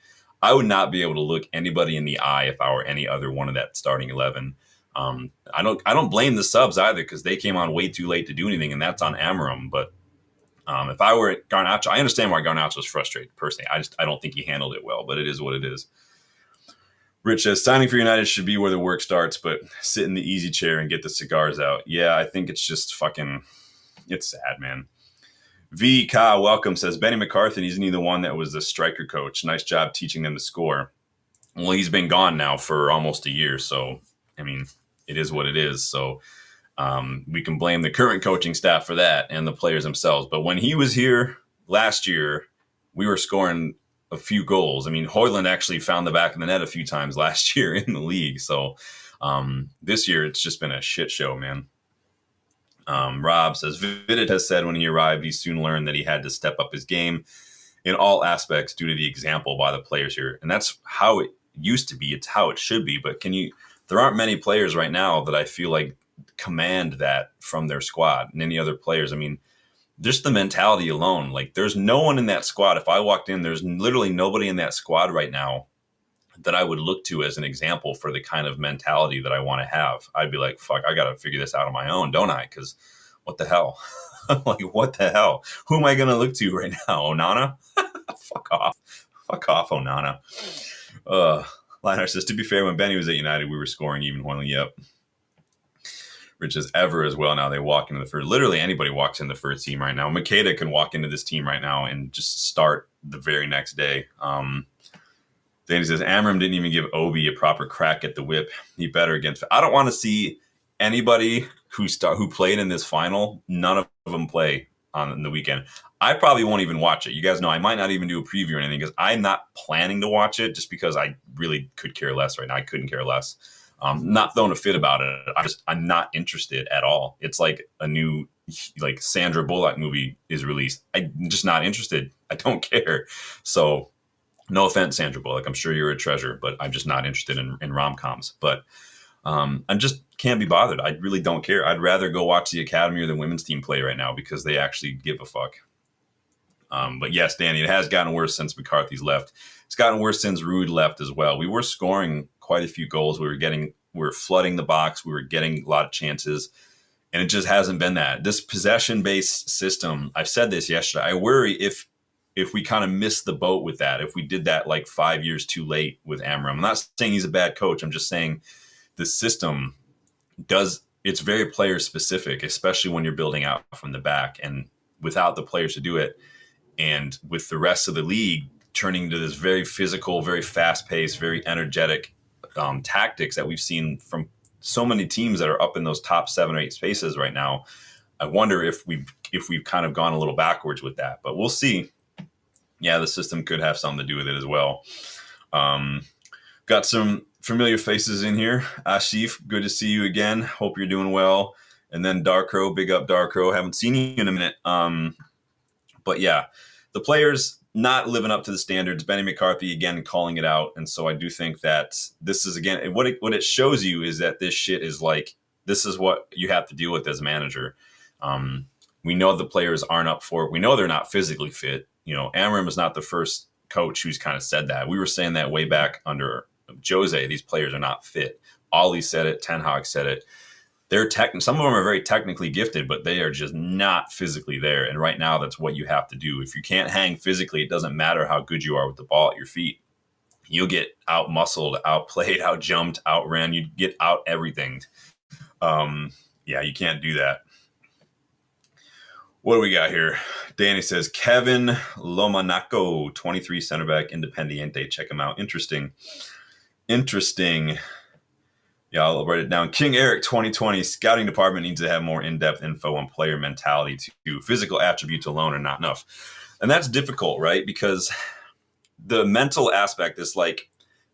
I would not be able to look anybody in the eye if I were any other one of that starting 11. I don't blame the subs either, because they came on way too late to do anything, and that's on Amorim. But if I were at Garnacho, I understand why Garnacho was frustrated personally. I don't think he handled it well, but it is what it is. Rich says, "Signing for United should be where the work starts, but sit in the easy chair and get the cigars out." Yeah, I think it's just fucking, it's sad, man. VK Welcome says, "Benni McCarthy, isn't he the one that was the striker coach? Nice job teaching them to score." Well, he's been gone now for almost a year, so, I mean, it is what it is. So we can blame the current coaching staff for that and the players themselves. But when he was here last year, we were scoring a few goals. I mean, Højlund actually found the back of the net a few times last year in the league. So this year, it's just been a shit show, man. Rob says, "Vidic has said when he arrived, he soon learned that he had to step up his game in all aspects due to the example by the players here." And that's how it used to be. It's how it should be. But there aren't many players right now that I feel like command that from their squad, and any other players. I mean, just the mentality alone, like there's no one in that squad. If I walked in, there's literally nobody in that squad right now that I would look to as an example for the kind of mentality that I want to have. I'd be like, fuck, I got to figure this out on my own, don't I? Because what the hell? Like, what the hell? Who am I going to look to right now? Onana? Fuck off, Onana. Liner says, "To be fair, when Benny was at United, we were scoring even when." Yep. Rich as ever as well. Now they walk into the first. Literally anybody walks in the first team right now. Makeda can walk into this team right now and just start the very next day. Danny says, "Amorim didn't even give Obi a proper crack at the whip. He better against." I don't want to see anybody who played in this final. None of them play on the weekend. I probably won't even watch it. You guys know I might not even do a preview or anything, because I'm not planning to watch it, just because I really could care less right now. I couldn't care less. Not throwing a fit about it. I'm not interested at all. It's like a new, like, Sandra Bullock movie is released. I'm just not interested. I don't care. So no offense, Sandra Bullock. I'm sure you're a treasure, but I'm just not interested in rom-coms. But I just can't be bothered. I really don't care. I'd rather go watch the academy or the women's team play right now, because they actually give a fuck. But yes, Danny, it has gotten worse since McCarthy's left. It's gotten worse since Ruud left as well. We were scoring quite a few goals. We were flooding the box. We were getting a lot of chances, and it just hasn't been that. This possession-based system, I've said this yesterday, I worry if we kind of missed the boat with that, if we did that like 5 years too late with Amorim. I'm not saying he's a bad coach. I'm just saying the system it's very player specific, especially when you're building out from the back, and without the players to do it. And with the rest of the league turning to this very physical, very fast-paced, very energetic tactics that we've seen from so many teams that are up in those top 7 or 8 spaces right now, I wonder if we've kind of gone a little backwards with that. But we'll see. Yeah, the system could have something to do with it as well. Got some familiar faces in here. Ashif, good to see you again. Hope you're doing well. And then Darkrow, big up Darkrow. Haven't seen you in a minute. But yeah, the players not living up to the standards. Benni McCarthy again calling it out, and so I do think that this is again what it shows you is that this shit is like this is what you have to deal with as a manager. We know the players aren't up for it. We know they're not physically fit. You know, Amorim is not the first coach who's kind of said that. We were saying that way back under Jose. These players are not fit. Ollie said it. Ten Hag said it. Some of them are very technically gifted, but they are just not physically there. And right now, that's what you have to do. If you can't hang physically, it doesn't matter how good you are with the ball at your feet. You'll get out-muscled, out-played, out-jumped, out-ran. You get out everything. Yeah, you can't do that. What do we got here? Danny says, Kevin Lomanaco, 23 center back, Independiente. Check him out. Interesting. Yeah, I'll write it down. King Eric 2020, scouting department needs to have more in-depth info on player mentality too. Physical attributes alone are not enough. And that's difficult, right? Because the mental aspect is like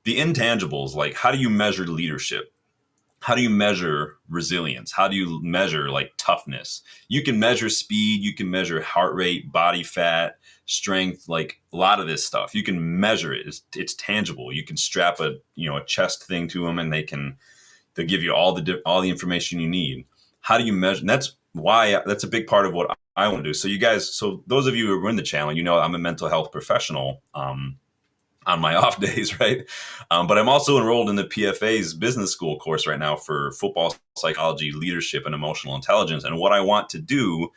the intangibles, like how do you measure leadership? How do you measure resilience? How do you measure like toughness? You can measure speed, you can measure heart rate, body fat, strength, like a lot of this stuff. You can measure it. It's tangible. You can strap a chest thing to them and they'll give you all the information you need. How do you measure? And that's a big part of what I want to do. So those of you who are in the channel, you know I'm a mental health professional on my off days, right? But I'm also enrolled in the PFA's business school course right now for football psychology, leadership, and emotional intelligence. And what I want to do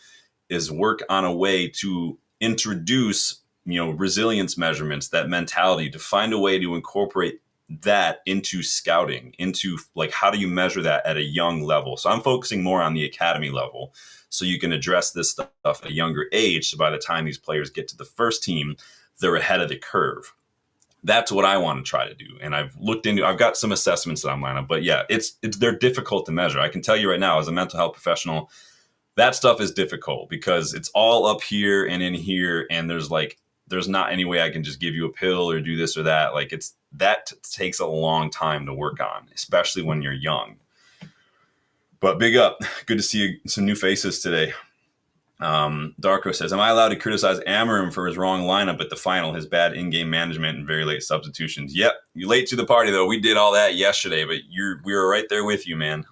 is work on a way to introduce, resilience measurements, that mentality, to find a way to incorporate that into scouting, into like how do you measure that at a young level. So I'm focusing more on the academy level so you can address this stuff at a younger age, so by the time these players get to the first team, they're ahead of the curve. That's what I want to try to do. And I've got some assessments that I'm lining up, but yeah, they're difficult to measure. I can tell you right now as a mental health professional, that stuff is difficult because it's all up here and in here. And there's not any way I can just give you a pill or do this or that. Like that takes a long time to work on, especially when you're young. But big up. Good to see some new faces today. Darko says, am I allowed to criticize Amorim for his wrong lineup at the final, his bad in-game management and very late substitutions? Yep. You're late to the party though. We did all that yesterday, but we were right there with you, man.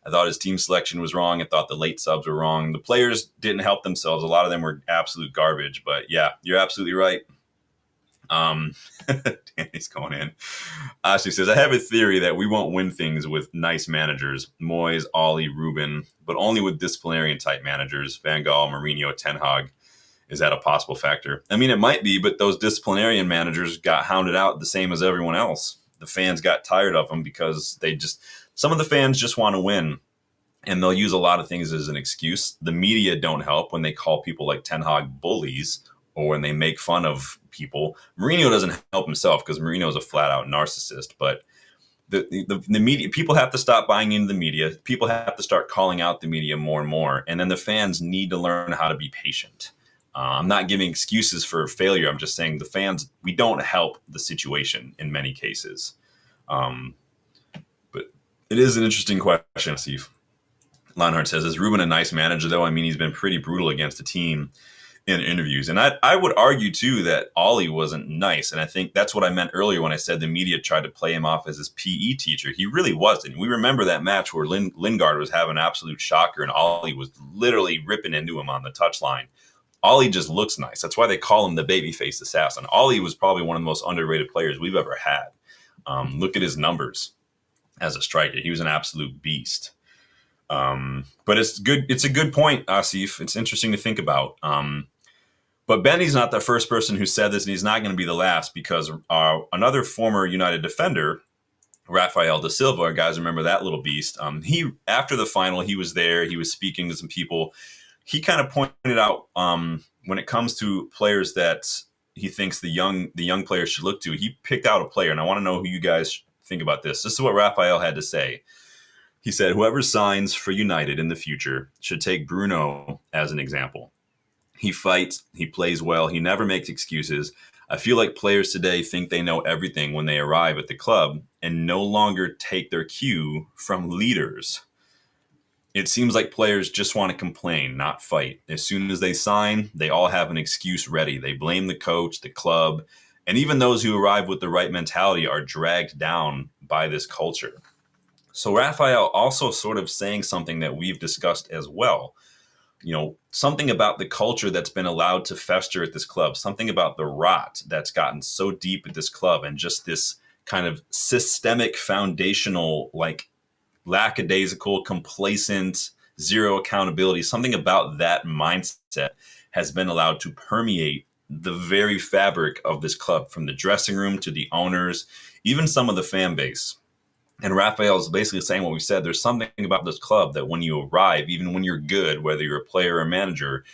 I thought his team selection was wrong. I thought the late subs were wrong. The players didn't help themselves. A lot of them were absolute garbage, but yeah, you're absolutely right. Danny's going in. Ashley says, I have a theory that we won't win things with nice managers, Moyes, Ollie, Ruben, but only with disciplinarian type managers, Van Gaal, Mourinho, Ten Hag. Is that a possible factor? I mean, it might be, but those disciplinarian managers got hounded out the same as everyone else. The fans got tired of them because some of the fans just want to win, and they'll use a lot of things as an excuse. The media don't help when they call people like Ten Hag bullies or when they make fun of people. Mourinho doesn't help himself because Mourinho is a flat out narcissist, but the media, people have to stop buying into the media. People have to start calling out the media more and more. And then the fans need to learn how to be patient. I'm not giving excuses for failure. I'm just saying the fans, we don't help the situation in many cases. But it is an interesting question, Steve. Lionheart says, is Ruben a nice manager, though? I mean, he's been pretty brutal against the team in interviews. And I would argue, too, that Ollie wasn't nice. And I think that's what I meant earlier when I said the media tried to play him off as his PE teacher. He really wasn't. We remember that match where Lingard was having an absolute shocker and Ollie was literally ripping into him on the touchline. Ollie just looks nice. That's why they call him the babyface assassin. Ollie was probably one of the most underrated players we've ever had. Look at his numbers as a striker. He was an absolute beast. But it's good. It's a good point, Asif. It's interesting to think about. But Benny's not the first person who said this, and he's not going to be the last, because another former United defender, Rafael da Silva, guys remember that little beast. He, after the final, he was there. He was speaking to some people. He kind of pointed out when it comes to players that he thinks the young players should look to. He picked out a player, and I want to know who you guys think about this. This is what Rafael had to say. He said, whoever signs for United in the future should take Bruno as an example. He fights, he plays well, he never makes excuses. I feel like players today think they know everything when they arrive at the club and no longer take their cue from leaders. It seems like players just want to complain, not fight. As soon as they sign, they all have an excuse ready. They blame the coach, the club, and even those who arrive with the right mentality are dragged down by this culture. So Raphael also sort of saying something that we've discussed as well. Something about the culture that's been allowed to fester at this club, something about the rot that's gotten so deep at this club, and just this kind of systemic, foundational, like lackadaisical, complacent, zero accountability. Something about that mindset has been allowed to permeate the very fabric of this club, from the dressing room to the owners, even some of the fan base. And Raphael is basically saying what we said. There's something about this club that when you arrive, even when you're good, whether you're a player or manager,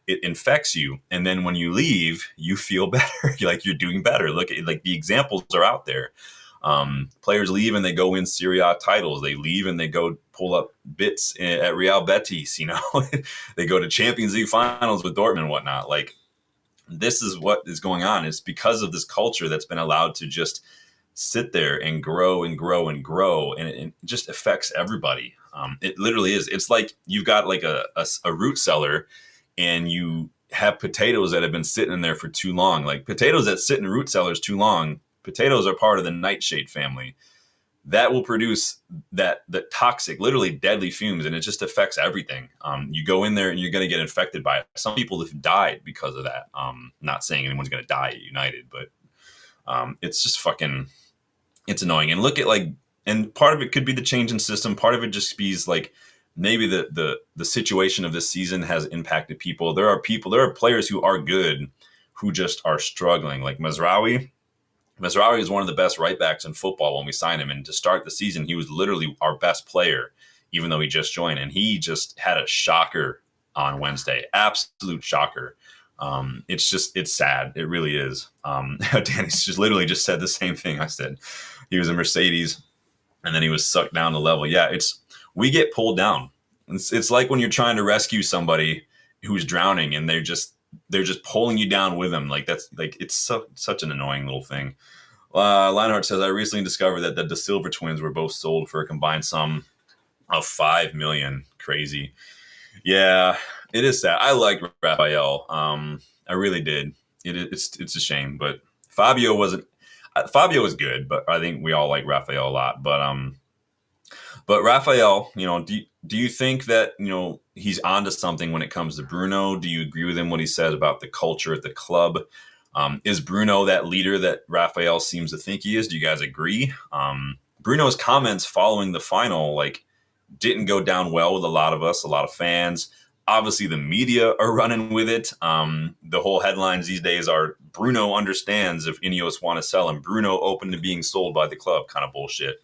it infects you. And then when you leave, you feel better. Like you're doing better. Look at, like, the examples are out there. Players leave and they go win Serie A titles. They leave and they go pull up bits at Real Betis. They go to Champions League finals with Dortmund and whatnot. Like, this is what is going on. It's because of this culture that's been allowed to just sit there and grow and grow and grow, and it just affects everybody. It literally is. It's like you've got like a root cellar, and you have potatoes that have been sitting in there for too long. Like, potatoes that sit in root cellars too long, potatoes are part of the nightshade family. That will produce the toxic, literally deadly fumes, and it just affects everything. You go in there and you're going to get infected by it. Some people have died because of that. Not saying anyone's going to die at United, but it's just fucking, it's annoying. And look at, like, and part of it could be the change in system. Part of it just be like, maybe the situation of this season has impacted people. There are players who are good who just are struggling. Like Mazraoui is one of the best right backs in football when we signed him. And to start the season, he was literally our best player, even though he just joined. And he just had a shocker on Wednesday. Absolute shocker. It's sad. It really is. Danny's just literally just said the same thing I said. He was a Mercedes and then he was sucked down the level. Yeah, we get pulled down. It's like when you're trying to rescue somebody who's drowning and they're just pulling you down with them. Like, that's like, it's such an annoying little thing. Lionheart says, I recently discovered that the De Silva twins were both sold for a combined sum of $5 million. Crazy. Yeah, it is sad. I like Raphael. I really did. It's a shame, but Fabio wasn't. Fabio was good, but I think we all like Raphael a lot. But Raphael, do you think that he's onto something when it comes to Bruno? Do you agree with him what he says about the culture at the club? Is Bruno that leader that Raphael seems to think he is? Do you guys agree? Bruno's comments following the final, didn't go down well with a lot of us, a lot of fans. Obviously, the media are running with it. The whole headlines these days are Bruno understands if Ineos want to sell him. Bruno open to being sold by the club, kind of bullshit.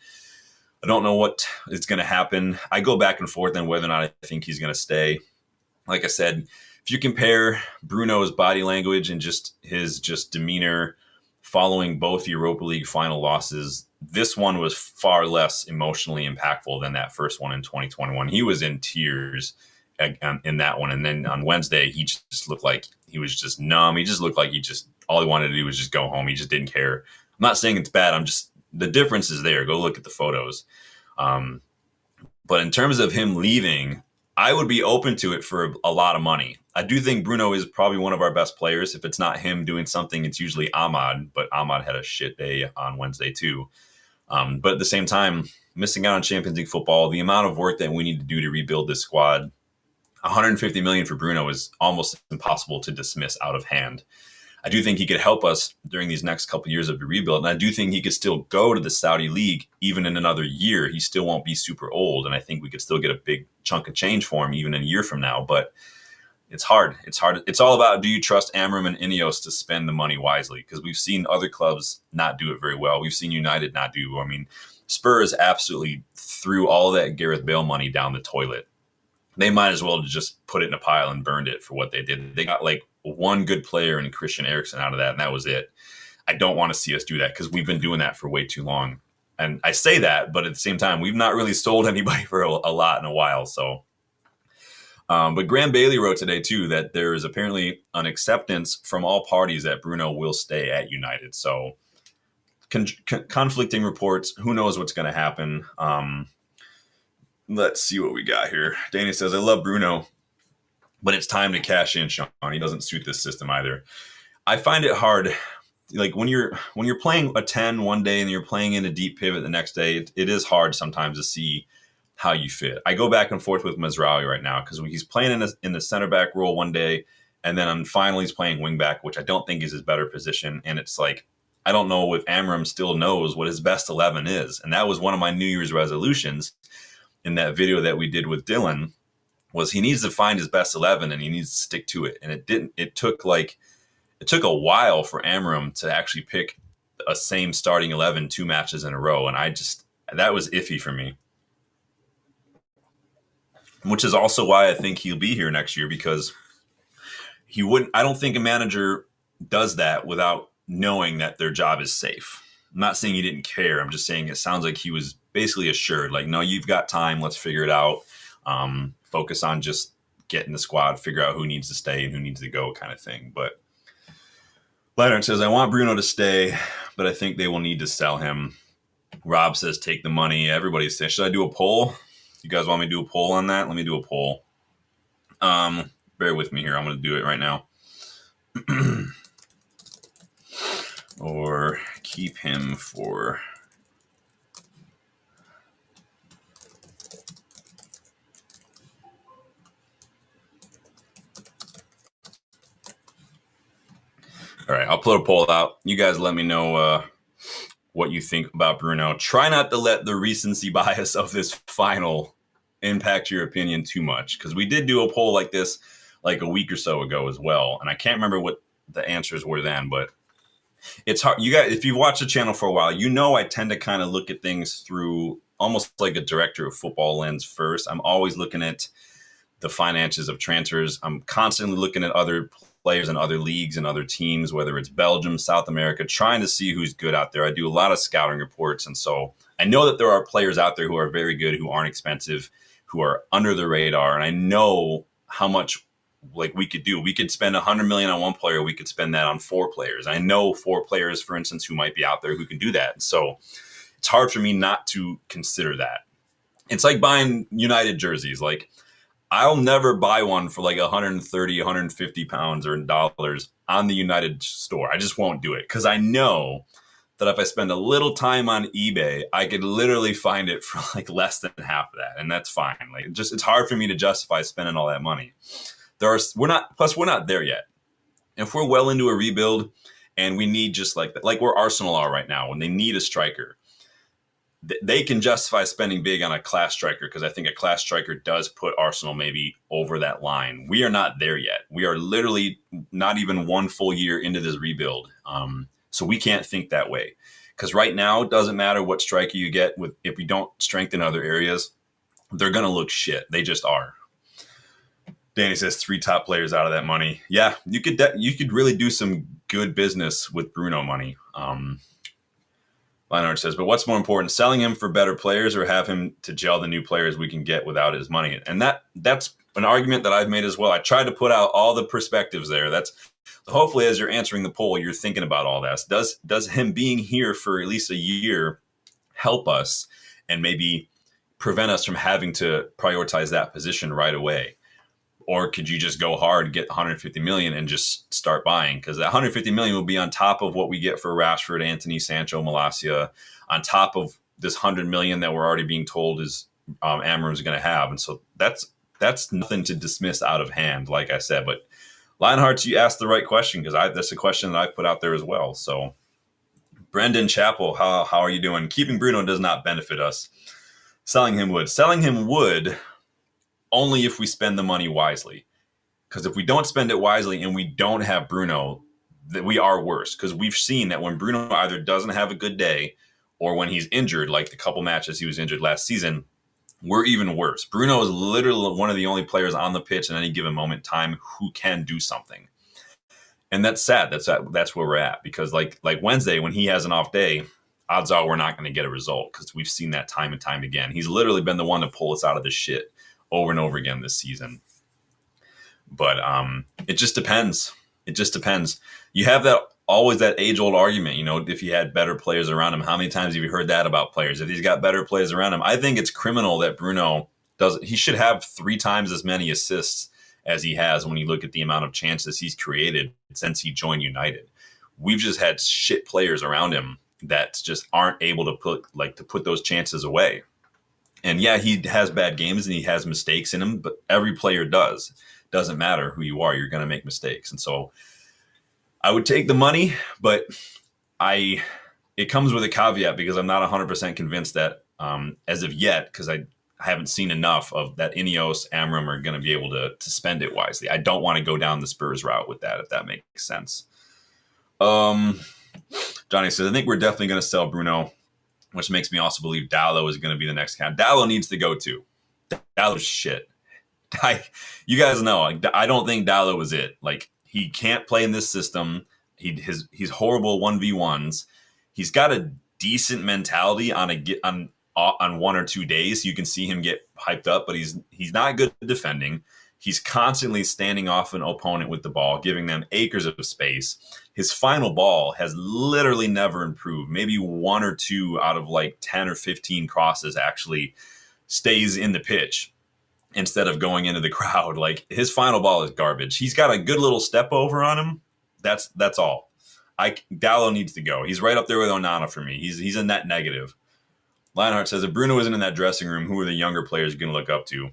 I don't know what is going to happen. I go back and forth on whether or not I think he's going to stay. Like I said, if you compare Bruno's body language and his demeanor following both Europa League final losses, this one was far less emotionally impactful than that first one in 2021. He was in tears in that one. And then on Wednesday, he just looked like he was just numb. He just looked like all he wanted to do was just go home. He just didn't care. I'm not saying it's bad. The difference is there. Go look at the photos. But in terms of him leaving, I would be open to it for a lot of money. I do think Bruno is probably one of our best players. If it's not him doing something, it's usually Ahmad. But Ahmad had a shit day on Wednesday too. But at the same time, missing out on Champions League football, the amount of work that we need to do to rebuild this squad, $150 million for Bruno is almost impossible to dismiss out of hand. I do think he could help us during these next couple of years of the rebuild. And I do think he could still go to the Saudi League even in another year. He still won't be super old. And I think we could still get a big chunk of change for him even in a year from now. But it's hard. It's hard. It's all about, do you trust Amorim and Ineos to spend the money wisely? Because we've seen other clubs not do it very well. We've seen United not do. Spurs absolutely threw all that Gareth Bale money down the toilet. They might as well just put it in a pile and burned it for what they did. They got one good player in Christian Eriksen out of that, and that was it. I don't want to see us do that because we've been doing that for way too long. And I say that, but at the same time, we've not really sold anybody for a lot in a while. So But Graham Bailey wrote today, too, that there is apparently an acceptance from all parties that Bruno will stay at United. So conflicting reports. Who knows what's going to happen? Let's see what we got here. Danny says, I love Bruno, but it's time to cash in, Sean. He doesn't suit this system either. I find it hard. Like when you're playing a 10 one day and you're playing in a deep pivot the next day, it is hard sometimes to see how you fit. I go back and forth with Mazraoui right now because he's playing in the center back role one day, and then finally he's playing wing back, which I don't think is his better position. And it's like, I don't know if Amorim still knows what his best 11 is. And that was one of my New Year's resolutions in that video that we did with Dylan, was he needs to find his best 11 and he needs to stick to it. And it took a while for Amorim to actually pick a same starting 11 2 matches in a row. And that was iffy for me. Which is also why I think he'll be here next year, because I don't think a manager does that without knowing that their job is safe. I'm not saying he didn't care. I'm just saying it sounds like he was basically assured, like, no, you've got time. Let's figure it out. Focus on just getting the squad, figure out who needs to stay and who needs to go, kind of thing. But Leonard says, I want Bruno to stay, but I think they will need to sell him. Rob says, take the money. Everybody's saying, should I do a poll? You guys want me to do a poll on that? Let me do a poll. Bear with me here. I'm going to do it right now. Or keep him for... All right, I'll put a poll out. You guys let me know what you think about Bruno. Try not to let the recency bias of this final impact your opinion too much, because we did do a poll like this like a week or so ago as well, and I can't remember what the answers were then, but it's hard. You guys, if you've watched the channel for a while, you know I tend to kind of look at things through almost like a director of football lens first. I'm always looking at the finances of transfers. I'm constantly looking at other players in other leagues and other teams, whether it's Belgium, South America, trying to see who's good out there. I do a lot of scouting reports, and so I know that there are players out there who are very good, who aren't expensive, who are under the radar, and I know how much we could do. We could spend $100 million on one player. We could spend that on 4 players. I know 4 players, for instance, who might be out there who can do that. So it's hard for me not to consider that. It's like buying United jerseys. Like, I'll never buy one for like 130, 150 pounds or dollars on the United store. I just won't do it, because I know that if I spend a little time on eBay, I could literally find it for like less than half of that, and that's fine. Like, it's hard for me to justify spending all that money. We're not there yet. If we're well into a rebuild and we need just like where Arsenal are right now, when they need a striker, they can justify spending big on a class striker, because I think a class striker does put Arsenal maybe over that line. We are not there yet. We are literally not even one full year into this rebuild. So we can't think that way, because right now it doesn't matter what striker you get if we don't strengthen other areas, they're going to look shit. They just are. Danny says 3 top players out of that money. Yeah, you could really do some good business with Bruno money. Leonard says, but what's more important, selling him for better players or have him to gel the new players we can get without his money? And that's an argument that I've made as well. I tried to put out all the perspectives there. That's hopefully, as you're answering the poll, you're thinking about all that. Does him being here for at least a year help us and maybe prevent us from having to prioritize that position right away? Or could you just go hard, get 150 million and just start buying? Because that 150 million will be on top of what we get for Rashford, Anthony, Sancho, Malacia, on top of this 100 million that we're already being told is Amorim's going to have. And so that's nothing to dismiss out of hand, like I said. But Lionheart, you asked the right question, because that's a question that I've put out there as well. So Brendan Chappell, how are you doing? Keeping Bruno does not benefit us. Selling him would only if we spend the money wisely. Because if we don't spend it wisely and we don't have Bruno, that we are worse. Because we've seen that when Bruno either doesn't have a good day or when he's injured, like the couple matches he was injured last season, we're even worse. Bruno is literally one of the only players on the pitch at any given moment in time who can do something. And that's sad. That's where we're at. Because like Wednesday, when he has an off day, odds are we're not going to get a result, because we've seen that time and time again. He's literally been the one to pull us out of this shit over and over again this season. But it just depends. It just depends. You have that always that age-old argument, if he had better players around him. How many times have you heard that about players? If he's got better players around him, I think it's criminal that Bruno does. He should have 3 times as many assists as he has when you look at the amount of chances he's created since he joined United. We've just had shit players around him that just aren't able to put those chances away. And yeah, he has bad games and he has mistakes in him, but every player does. Doesn't matter who you are, you're going to make mistakes. And so I would take the money, but it comes with a caveat because I'm not 100% convinced that as of yet, because I haven't seen enough of that Ineos, Amorim are going to be able to spend it wisely. I don't want to go down the Spurs route with that, if that makes sense. Johnny says, I think we're definitely going to sell Bruno, which makes me also believe Dalot is going to be the next guy. Dalot needs to go too. Dalot's shit. You guys know, I don't think Dalot was it. Like, he can't play in this system. He's horrible 1v1s. He's got a decent mentality on 1 or 2 days. You can see him get hyped up, but he's not good at defending. He's constantly standing off an opponent with the ball, giving them acres of space. His final ball has literally never improved. Maybe 1 or 2 out of like 10 or 15 crosses actually stays in the pitch instead of going into the crowd. Like, his final ball is garbage. He's got a good little step over on him. That's all. Dalot needs to go. He's right up there with Onana for me. He's a net negative. Lionheart says, if Bruno isn't in that dressing room, who are the younger players going to look up to?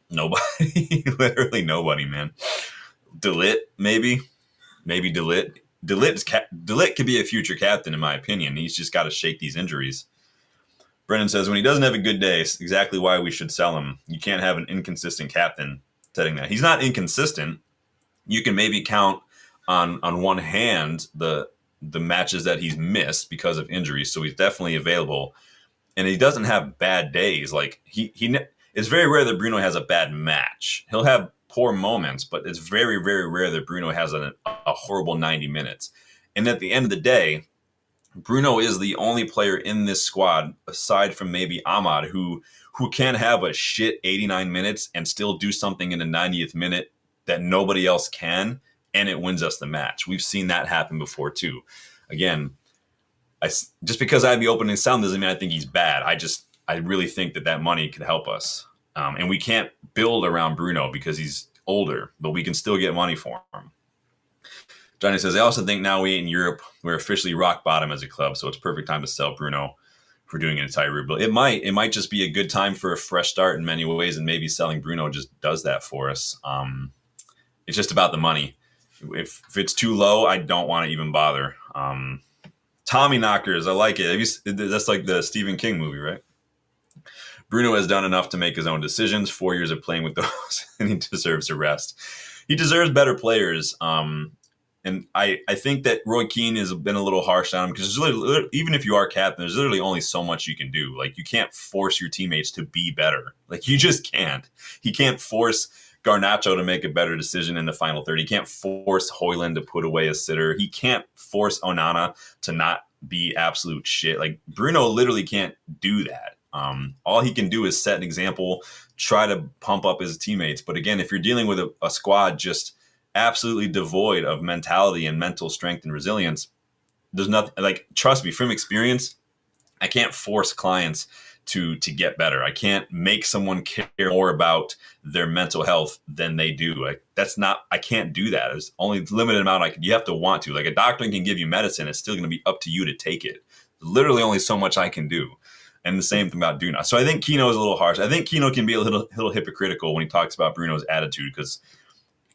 Nobody. Literally nobody, man. De Ligt, maybe De Ligt. De Ligt could be a future captain, in my opinion. He's just got to shake these injuries. Brennan says, when he doesn't have a good day, it's exactly why we should sell him. You can't have an inconsistent captain setting that. He's not inconsistent. You can maybe count on one hand the matches that he's missed because of injuries, so he's definitely available. And he doesn't have bad days. Like, it's very rare that Bruno has a bad match. He'll have poor moments, but it's very, very rare that Bruno has a horrible 90 minutes. And at the end of the day, Bruno is the only player in this squad, aside from maybe Ahmad, who can have a shit 89 minutes and still do something in the 90th minute that nobody else can, and it wins us the match. We've seen that happen before too. Again, just because I have the opening sound doesn't mean I think he's bad. I really think that money could help us. And we can't build around Bruno because he's older, but we can still get money for him. Johnny says, I also think now in Europe, we're officially rock bottom as a club, so it's perfect time to sell Bruno for doing an entire rebuild. It might just be a good time for a fresh start in many ways, and maybe selling Bruno just does that for us. It's just about the money. If it's too low, I don't want to even bother. Tommy Knockers, I like it. That's like the Stephen King movie, right? Bruno has done enough to make his own decisions. 4 years of playing with those, and he deserves a rest. He deserves better players. And I think that Roy Keane has been a little harsh on him because even if you are captain, there's literally only so much you can do. Like, you can't force your teammates to be better. Like, you just can't. He can't force Garnacho to make a better decision in the final third. He can't force Højlund to put away a sitter. He can't force Onana to not be absolute shit. Like, Bruno literally can't do that. All he can do is set an example, try to pump up his teammates. But again, if you're dealing with a squad just absolutely devoid of mentality and mental strength and resilience, there's nothing. Like, trust me, from experience, I can't force clients to get better. I can't make someone care more about their mental health than they do. I can't do that. There's only a limited amount you have to want to. Like, a doctor can give you medicine. It's still going to be up to you to take it. Literally only so much I can do. And the same thing about Duna. So I think Kino is a little harsh. I think Kino can be a little hypocritical when he talks about Bruno's attitude, because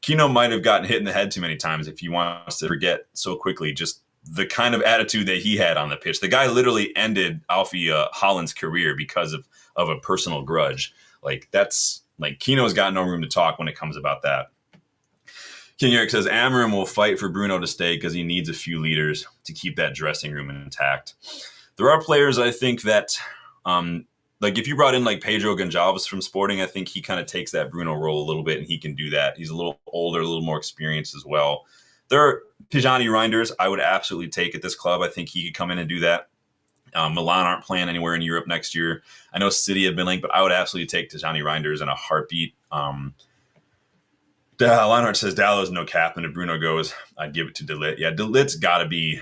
Kino might have gotten hit in the head too many times if he wants to forget so quickly just the kind of attitude that he had on the pitch. The guy literally ended Alfie Holland's career because of a personal grudge. Kino's got no room to talk when it comes about that. King Eric says, Amorim will fight for Bruno to stay because he needs a few leaders to keep that dressing room intact. There are players, I think, that if you brought in like Pedro Gonçalves from Sporting, I think he kind of takes that Bruno role a little bit, and he can do that. He's a little older, a little more experienced as well. There are Tijani Reinders I would absolutely take at this club. I think he could come in and do that. Milan aren't playing anywhere in Europe next year. I know City have been linked, but I would absolutely take Tijani Reinders in a heartbeat. Lionheart says Dallow's no captain. If Bruno goes, I'd give it to De Ligt. Yeah, De Ligt's got to be.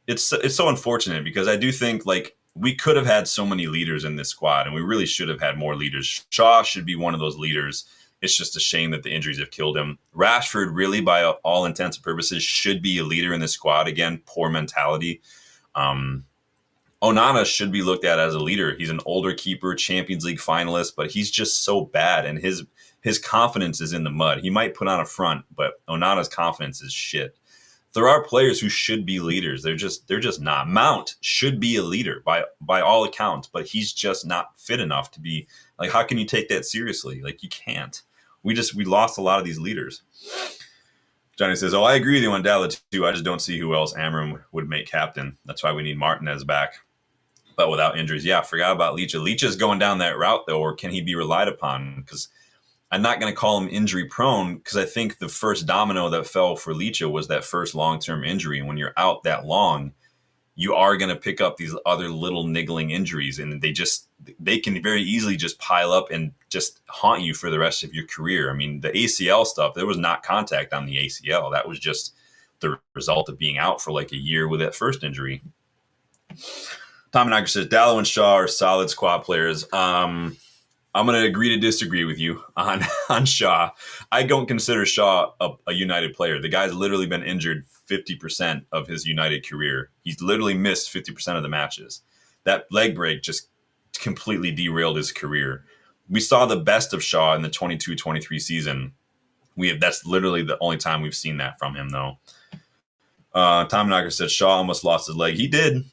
It's so unfortunate because I do think like we could have had so many leaders in this squad, and we really should have had more leaders. Shaw should be one of those leaders. It's just a shame that the injuries have killed him. Rashford, really, by all intents and purposes, should be a leader in this squad. Again, poor mentality. Onana should be looked at as a leader. He's an older keeper, Champions League finalist, but he's just so bad, and his confidence is in the mud. He might put on a front, but Onana's confidence is shit. There are players who should be leaders. They're just not. Mount should be a leader by all accounts, but he's just not fit enough to be like. How can you take that seriously? Like you can't. We lost a lot of these leaders. Johnny says, "Oh, I agree with you on Dalla too. I just don't see who else Amorim would make captain. That's why we need Martinez back." But without injuries, yeah, forgot about Licha. Licha's going down that route, though, or can he be relied upon? Because I'm not going to call him injury prone because I think the first domino that fell for Licha was that first long-term injury. And when you're out that long, you are going to pick up these other little niggling injuries, and they can very easily just pile up and just haunt you for the rest of your career. I mean, the ACL stuff, there was not contact on the ACL. That was just the result of being out for like a year with that first injury. Tom Nacker says, Dallow and Shaw are solid squad players. I'm going to agree to disagree with you on Shaw. I don't consider Shaw a United player. The guy's literally been injured 50% of his United career. He's literally missed 50% of the matches. That leg break just completely derailed his career. We saw the best of Shaw in the 22-23 season. That's literally the only time we've seen that from him, though. Tom Nacker said Shaw almost lost his leg. He did.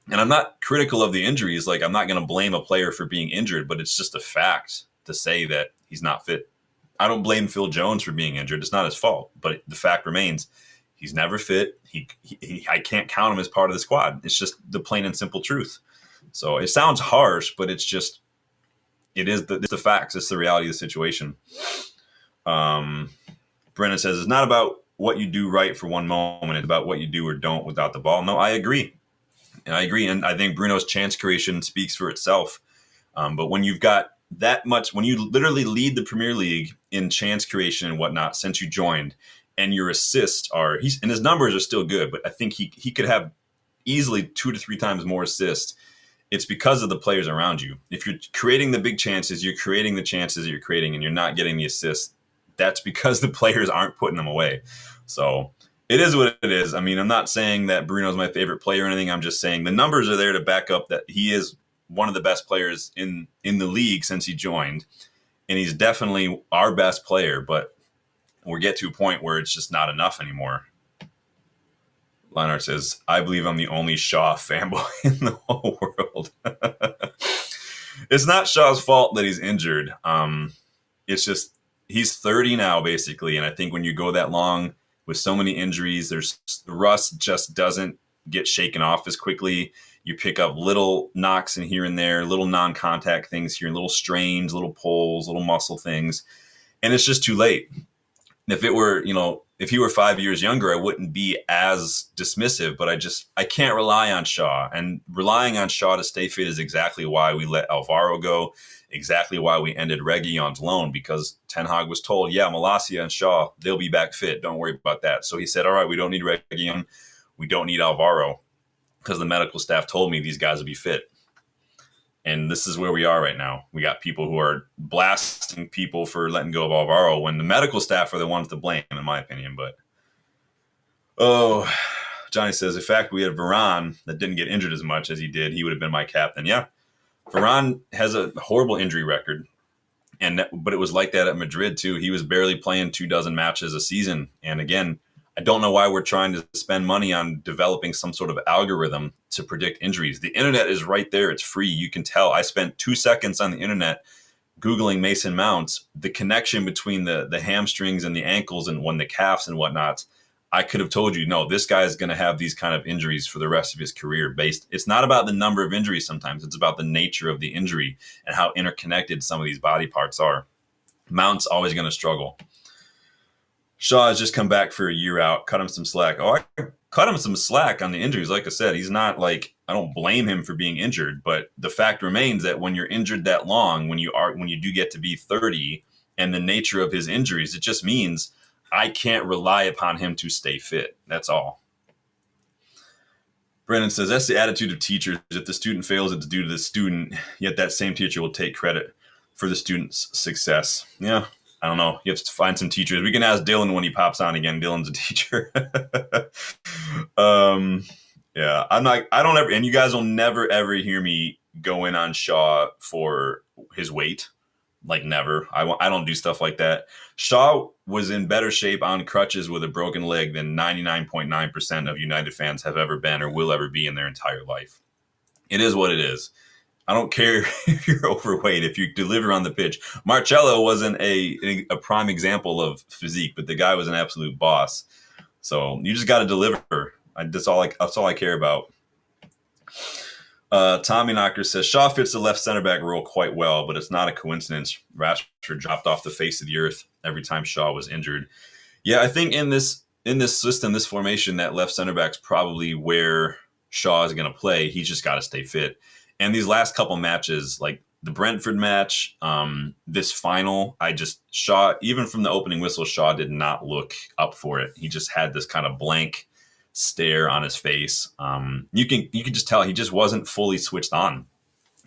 And I'm not critical of the injuries. Like, I'm not going to blame a player for being injured, but it's just a fact to say that he's not fit. I don't blame Phil Jones for being injured. It's not his fault. But the fact remains, he's never fit. I can't count him as part of the squad. It's just the plain and simple truth. So it sounds harsh, but it's the facts. It's the reality of the situation. Brennan says, it's not about what you do right for one moment. It's about what you do or don't without the ball. No, I agree. And I agree. And I think Bruno's chance creation speaks for itself. But when you've got that much, when you literally lead the Premier League in chance creation and whatnot since you joined, and your assists and his numbers are still good, but I think he could have easily 2 to 3 times more assists. It's because of the players around you. If you're creating the big chances, you're creating the chances that you're creating, and you're not getting the assists. That's because the players aren't putting them away. So it is what it is. I mean, I'm not saying that Bruno's my favorite player or anything. I'm just saying the numbers are there to back up that he is one of the best players in the league since he joined. And he's definitely our best player, but we get to a point where it's just not enough anymore. Leonard says, I believe I'm the only Shaw fanboy in the whole world. It's not Shaw's fault that he's injured. It's just he's 30 now, basically. And I think when you go that long with so many injuries, the rust just doesn't get shaken off as quickly. You pick up little knocks in here and there, little non-contact things here, little strains, little pulls, little muscle things. And it's just too late. If it were, if he were 5 years younger, I wouldn't be as dismissive, but I can't rely on Shaw. And relying on Shaw to stay fit is exactly why we let Alvaro go, exactly why we ended Reguilon's loan, because Ten Hag was told, Malacia and Shaw, they'll be back fit. Don't worry about that. So he said, all right, we don't need Reguilon. We don't need Alvaro, because the medical staff told me these guys will be fit. And this is where we are right now. We got people who are blasting people for letting go of Alvaro when the medical staff are the ones to blame, in my opinion. But, Johnny says, in fact, we had Varane that didn't get injured as much as he did. He would have been my captain. Yeah, Varane has a horrible injury record. But it was like that at Madrid, too. He was barely playing 24 matches a season. And again, I don't know why we're trying to spend money on developing some sort of algorithm to predict injuries. The internet is right there. It's free. You can tell. I spent 2 seconds on the internet Googling Mason Mounts, the connection between the hamstrings and the ankles and the calves and whatnot. I could have told you, no, this guy is going to have these kind of injuries for the rest of his career. It's not about the number of injuries sometimes. It's about the nature of the injury and how interconnected some of these body parts are. Mount's always going to struggle. Shaw has just come back for a year out. Cut him some slack. I cut him some slack on the injuries. Like I said, he's not I don't blame him for being injured, but the fact remains that when you're injured that long, when you do get to be 30 and the nature of his injuries, it just means I can't rely upon him to stay fit. That's all. Brennan says, that's the attitude of teachers. If the student fails, it's due to the student, yet that same teacher will take credit for the student's success. Yeah, I don't know. You have to find some teachers. We can ask Dylan when he pops on again. Dylan's a teacher. Yeah, I don't ever, and you guys will never, ever hear me go in on Shaw for his weight. Like never. I don't do stuff like that. Shaw was in better shape on crutches with a broken leg than 99.9% of United fans have ever been or will ever be in their entire life. It is what it is. I don't care if you're overweight, if you deliver on the pitch. Marcello wasn't a prime example of physique, but the guy was an absolute boss. So you just got to deliver. That's all I care about. Tommy Knocker says, Shaw fits the left center back role quite well, but it's not a coincidence. Rashford dropped off the face of the earth every time Shaw was injured. Yeah, I think in this system, this formation, that left center back's probably where Shaw is going to play. He's just got to stay fit. And these last couple matches, like the Brentford match, this final, Shaw, even from the opening whistle, Shaw did not look up for it. He just had this kind of blank stare on his face. You can just tell he just wasn't fully switched on,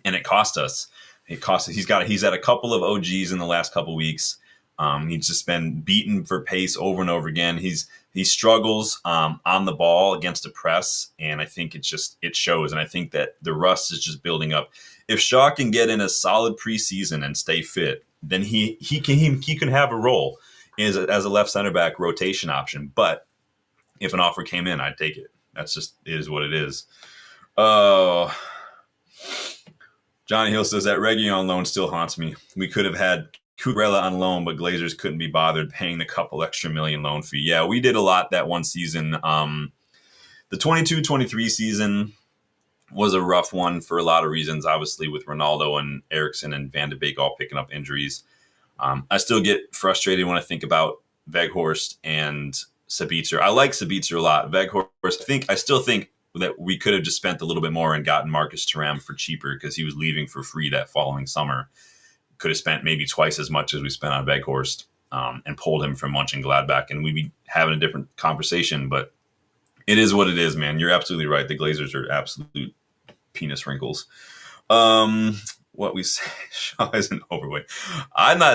and it cost us. He's had a couple of OGs in the last couple of weeks. He's just been beaten for pace over and over again. He struggles on the ball against the press, and I think it shows. And I think that the rust is just building up. If Shaw can get in a solid preseason and stay fit, then he can have a role as a left center back rotation option. But if an offer came in, I'd take it. That's just, it is what it is. Johnny Hill says that Reguilon loan still haunts me. We could have had Cucurella on loan, but Glazers couldn't be bothered paying the couple extra million loan fee. Yeah, we did a lot that one season. The 22-23 season was a rough one for a lot of reasons, obviously with Ronaldo and Eriksen and Van de Beek all picking up injuries. I still get frustrated when I think about Weghorst and Sabitzer. I like Sabitzer a lot. Weghorst, I still think that we could have just spent a little bit more and gotten Marcus Thuram for cheaper because he was leaving for free that following summer. Could have spent maybe twice as much as we spent on Weghorst and pulled him from Mönchengladbach, and we'd be having a different conversation. But it is what it is, man. You're absolutely right. The Glazers are absolute penis wrinkles. What we say, Shaw isn't overweight.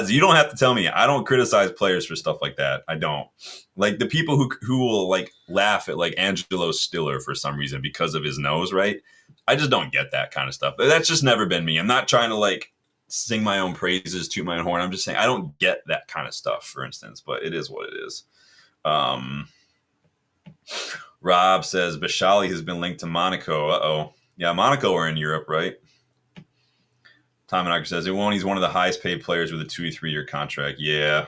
You don't have to tell me. I don't criticize players for stuff like that. I don't. Like the people who will like laugh at like Angelo Stiller for some reason because of his nose, right? I just don't get that kind of stuff. That's just never been me. I'm not trying to like sing my own praises, toot my own horn. I'm just saying I don't get that kind of stuff, for instance, but it is what it is. Rob says Bashali has been linked to Monaco. Uh-oh. Yeah, Monaco are in Europe, right? Tom Knocker says he's one of the highest paid players with a 2-3 year contract. Yeah.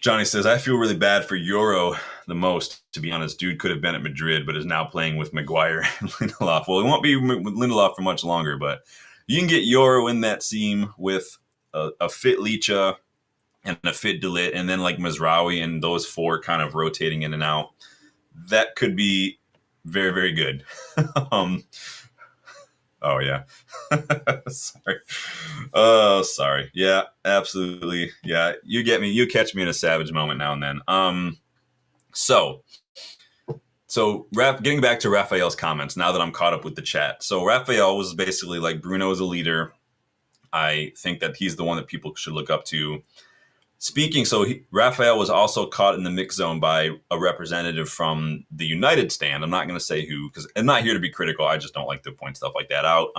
Johnny says, I feel really bad for Euro the most, to be honest. Dude could have been at Madrid, but is now playing with Maguire and Lindelof. Well, he won't be with Lindelof for much longer, but you can get Euro in that seam with a fit Licha and a fit De Ligt, and then like Mazraoui and those four kind of rotating in and out. That could be very, very good. Oh, yeah. Sorry. Oh, sorry. Yeah, absolutely. Yeah, you get me. You catch me in a savage moment now and then. So getting back to Raphael's comments, now that I'm caught up with the chat. So Raphael was basically like, Bruno is a leader. I think that he's the one that people should look up to. Raphael was also caught in the mix zone by a representative from the United stand. I'm not going to say who, because I'm not here to be critical. I just don't like to point stuff like that out.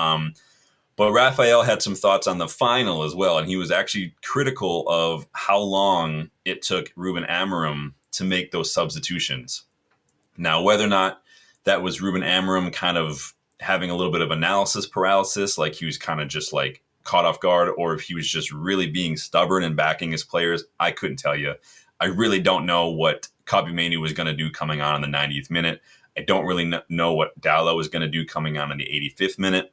But Raphael had some thoughts on the final as well, and he was actually critical of how long it took Ruben Amorim to make those substitutions. Now, whether or not that was Ruben Amorim kind of having a little bit of analysis paralysis, like he was kind of just like caught off guard, or if he was just really being stubborn and backing his players, I couldn't tell you. I really don't know what Kobbie Mainoo was going to do coming on in the 90th minute. I don't really know what Dalot was going to do coming on in the 85th minute.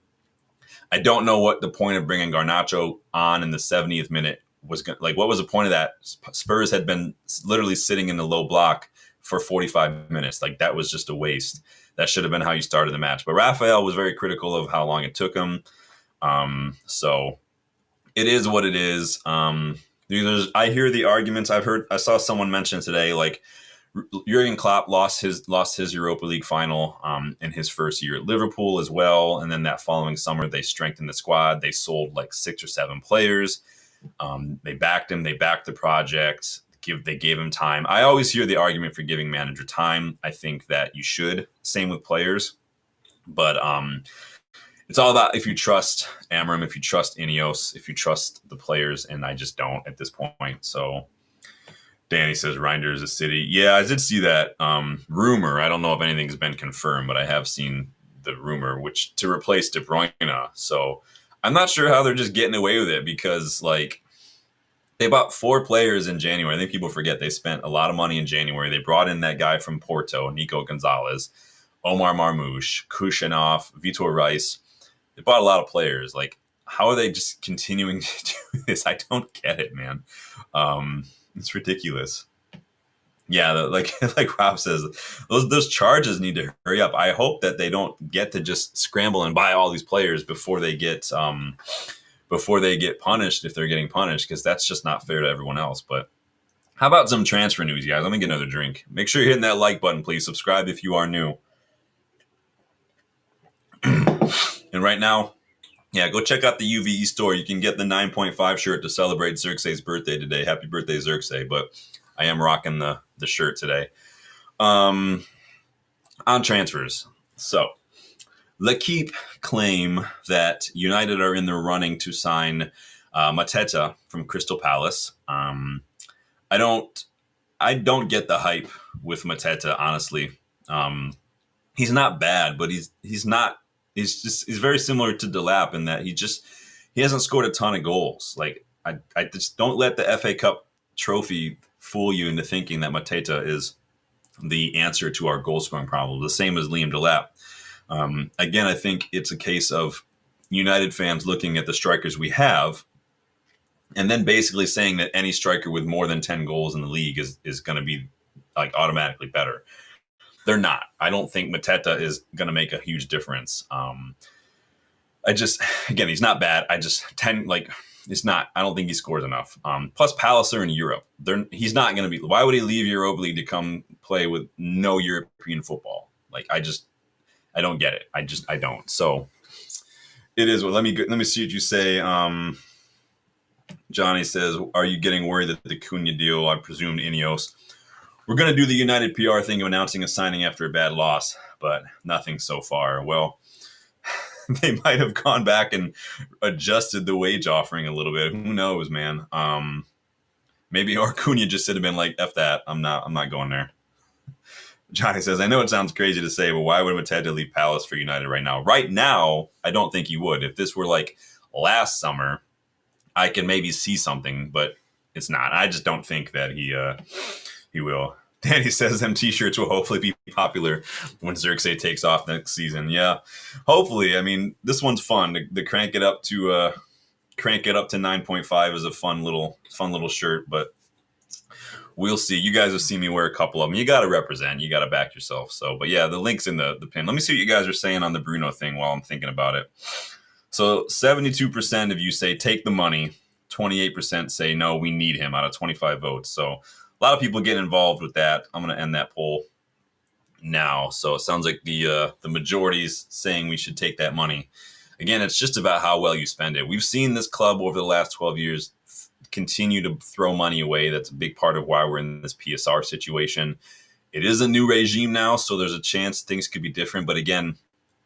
I don't know what the point of bringing Garnacho on in the 70th minute was. Like, what was the point of that? Spurs had been literally sitting in the low block for 45 minutes. Like, that was just a waste. That should have been how you started the match. But Raphael was very critical of how long it took him. So It is what it is. I hear the arguments. I saw someone mention today, like Jurgen Klopp lost his Europa League final in his first year at Liverpool as well, and then that following summer they strengthened the squad. They sold like 6 or 7 players. They backed him. They backed the project. They gave him time. I always hear the argument for giving manager time. I think that you should. Same with players, but it's all about if you trust Amorim, if you trust Ineos, if you trust the players, and I just don't at this point. So Danny says Reinders is City. Yeah, I did see that rumor. I don't know if anything's been confirmed, but I have seen the rumor, which to replace De Bruyne. So I'm not sure how they're just getting away with it because like they bought 4 players in January. I think people forget they spent a lot of money in January. They brought in that guy from Porto, Nico Gonzalez, Omar Marmoush, Kushanov, Vitor Rice. They bought a lot of players. Like, how are they just continuing to do this? I don't get it, man. It's ridiculous. Yeah, like Rob says, those charges need to hurry up. I hope that they don't get to just scramble and buy all these players before they get punished if they're getting punished, because that's just not fair to everyone else. But how about some transfer news, guys? Let me get another drink. Make sure you're hitting that like button, please. Subscribe if you are new. And right now, yeah, go check out the UVE store. You can get the 9.5 shirt to celebrate Xerxes' birthday today. Happy birthday, Xerxes. But I am rocking the shirt today. On transfers. So, L'Equipe claim that United are in the running to sign Mateta from Crystal Palace. I don't get the hype with Mateta, honestly. He's not bad, but he's not. He's very similar to Delap in that he hasn't scored a ton of goals. Like I just don't let the FA Cup trophy fool you into thinking that Mateta is the answer to our goal scoring problem. The same as Liam Delap. Again, I think it's a case of United fans looking at the strikers we have and then basically saying that any striker with more than 10 goals in the league is going to be like automatically better. They're not. I don't think Mateta is going to make a huge difference. Again, he's not bad. It's not. I don't think he scores enough. Plus, Palace are in Europe. He's not going to be. Why would he leave Europa League to come play with no European football? Like, I don't get it. I don't. So it is. Well, let me see what you say. Johnny says, "Are you getting worried that the Cunha deal? I presume Ineos. We're going to do the United PR thing of announcing a signing after a bad loss, but nothing so far." Well, they might have gone back and adjusted the wage offering a little bit. Who knows, man? Maybe Cunha just should have been like, "F that. I'm not going there." Johnny says, "I know it sounds crazy to say, but why would Mateta leave Palace for United right now?" Right now, I don't think he would. If this were like last summer, I can maybe see something, but it's not. I just don't think that he will. Danny says them T-shirts will hopefully be popular when Xerxes takes off next season. Yeah, hopefully. I mean, this one's fun. The crank it up to 9.5 is a fun little shirt, but we'll see. You guys have seen me wear a couple of them. You got to represent. You got to back yourself. So, but yeah, the link's in the pin. Let me see what you guys are saying on the Bruno thing while I'm thinking about it. So 72% of you say take the money. 28% say no, we need him out of 25 votes. So a lot of people get involved with that. I'm going to end that poll now. So it sounds like the majority is saying we should take that money. Again, it's just about how well you spend it. We've seen this club over the last 12 years continue to throw money away. That's a big part of why we're in this PSR situation. It is a new regime now, so there's a chance things could be different. But again,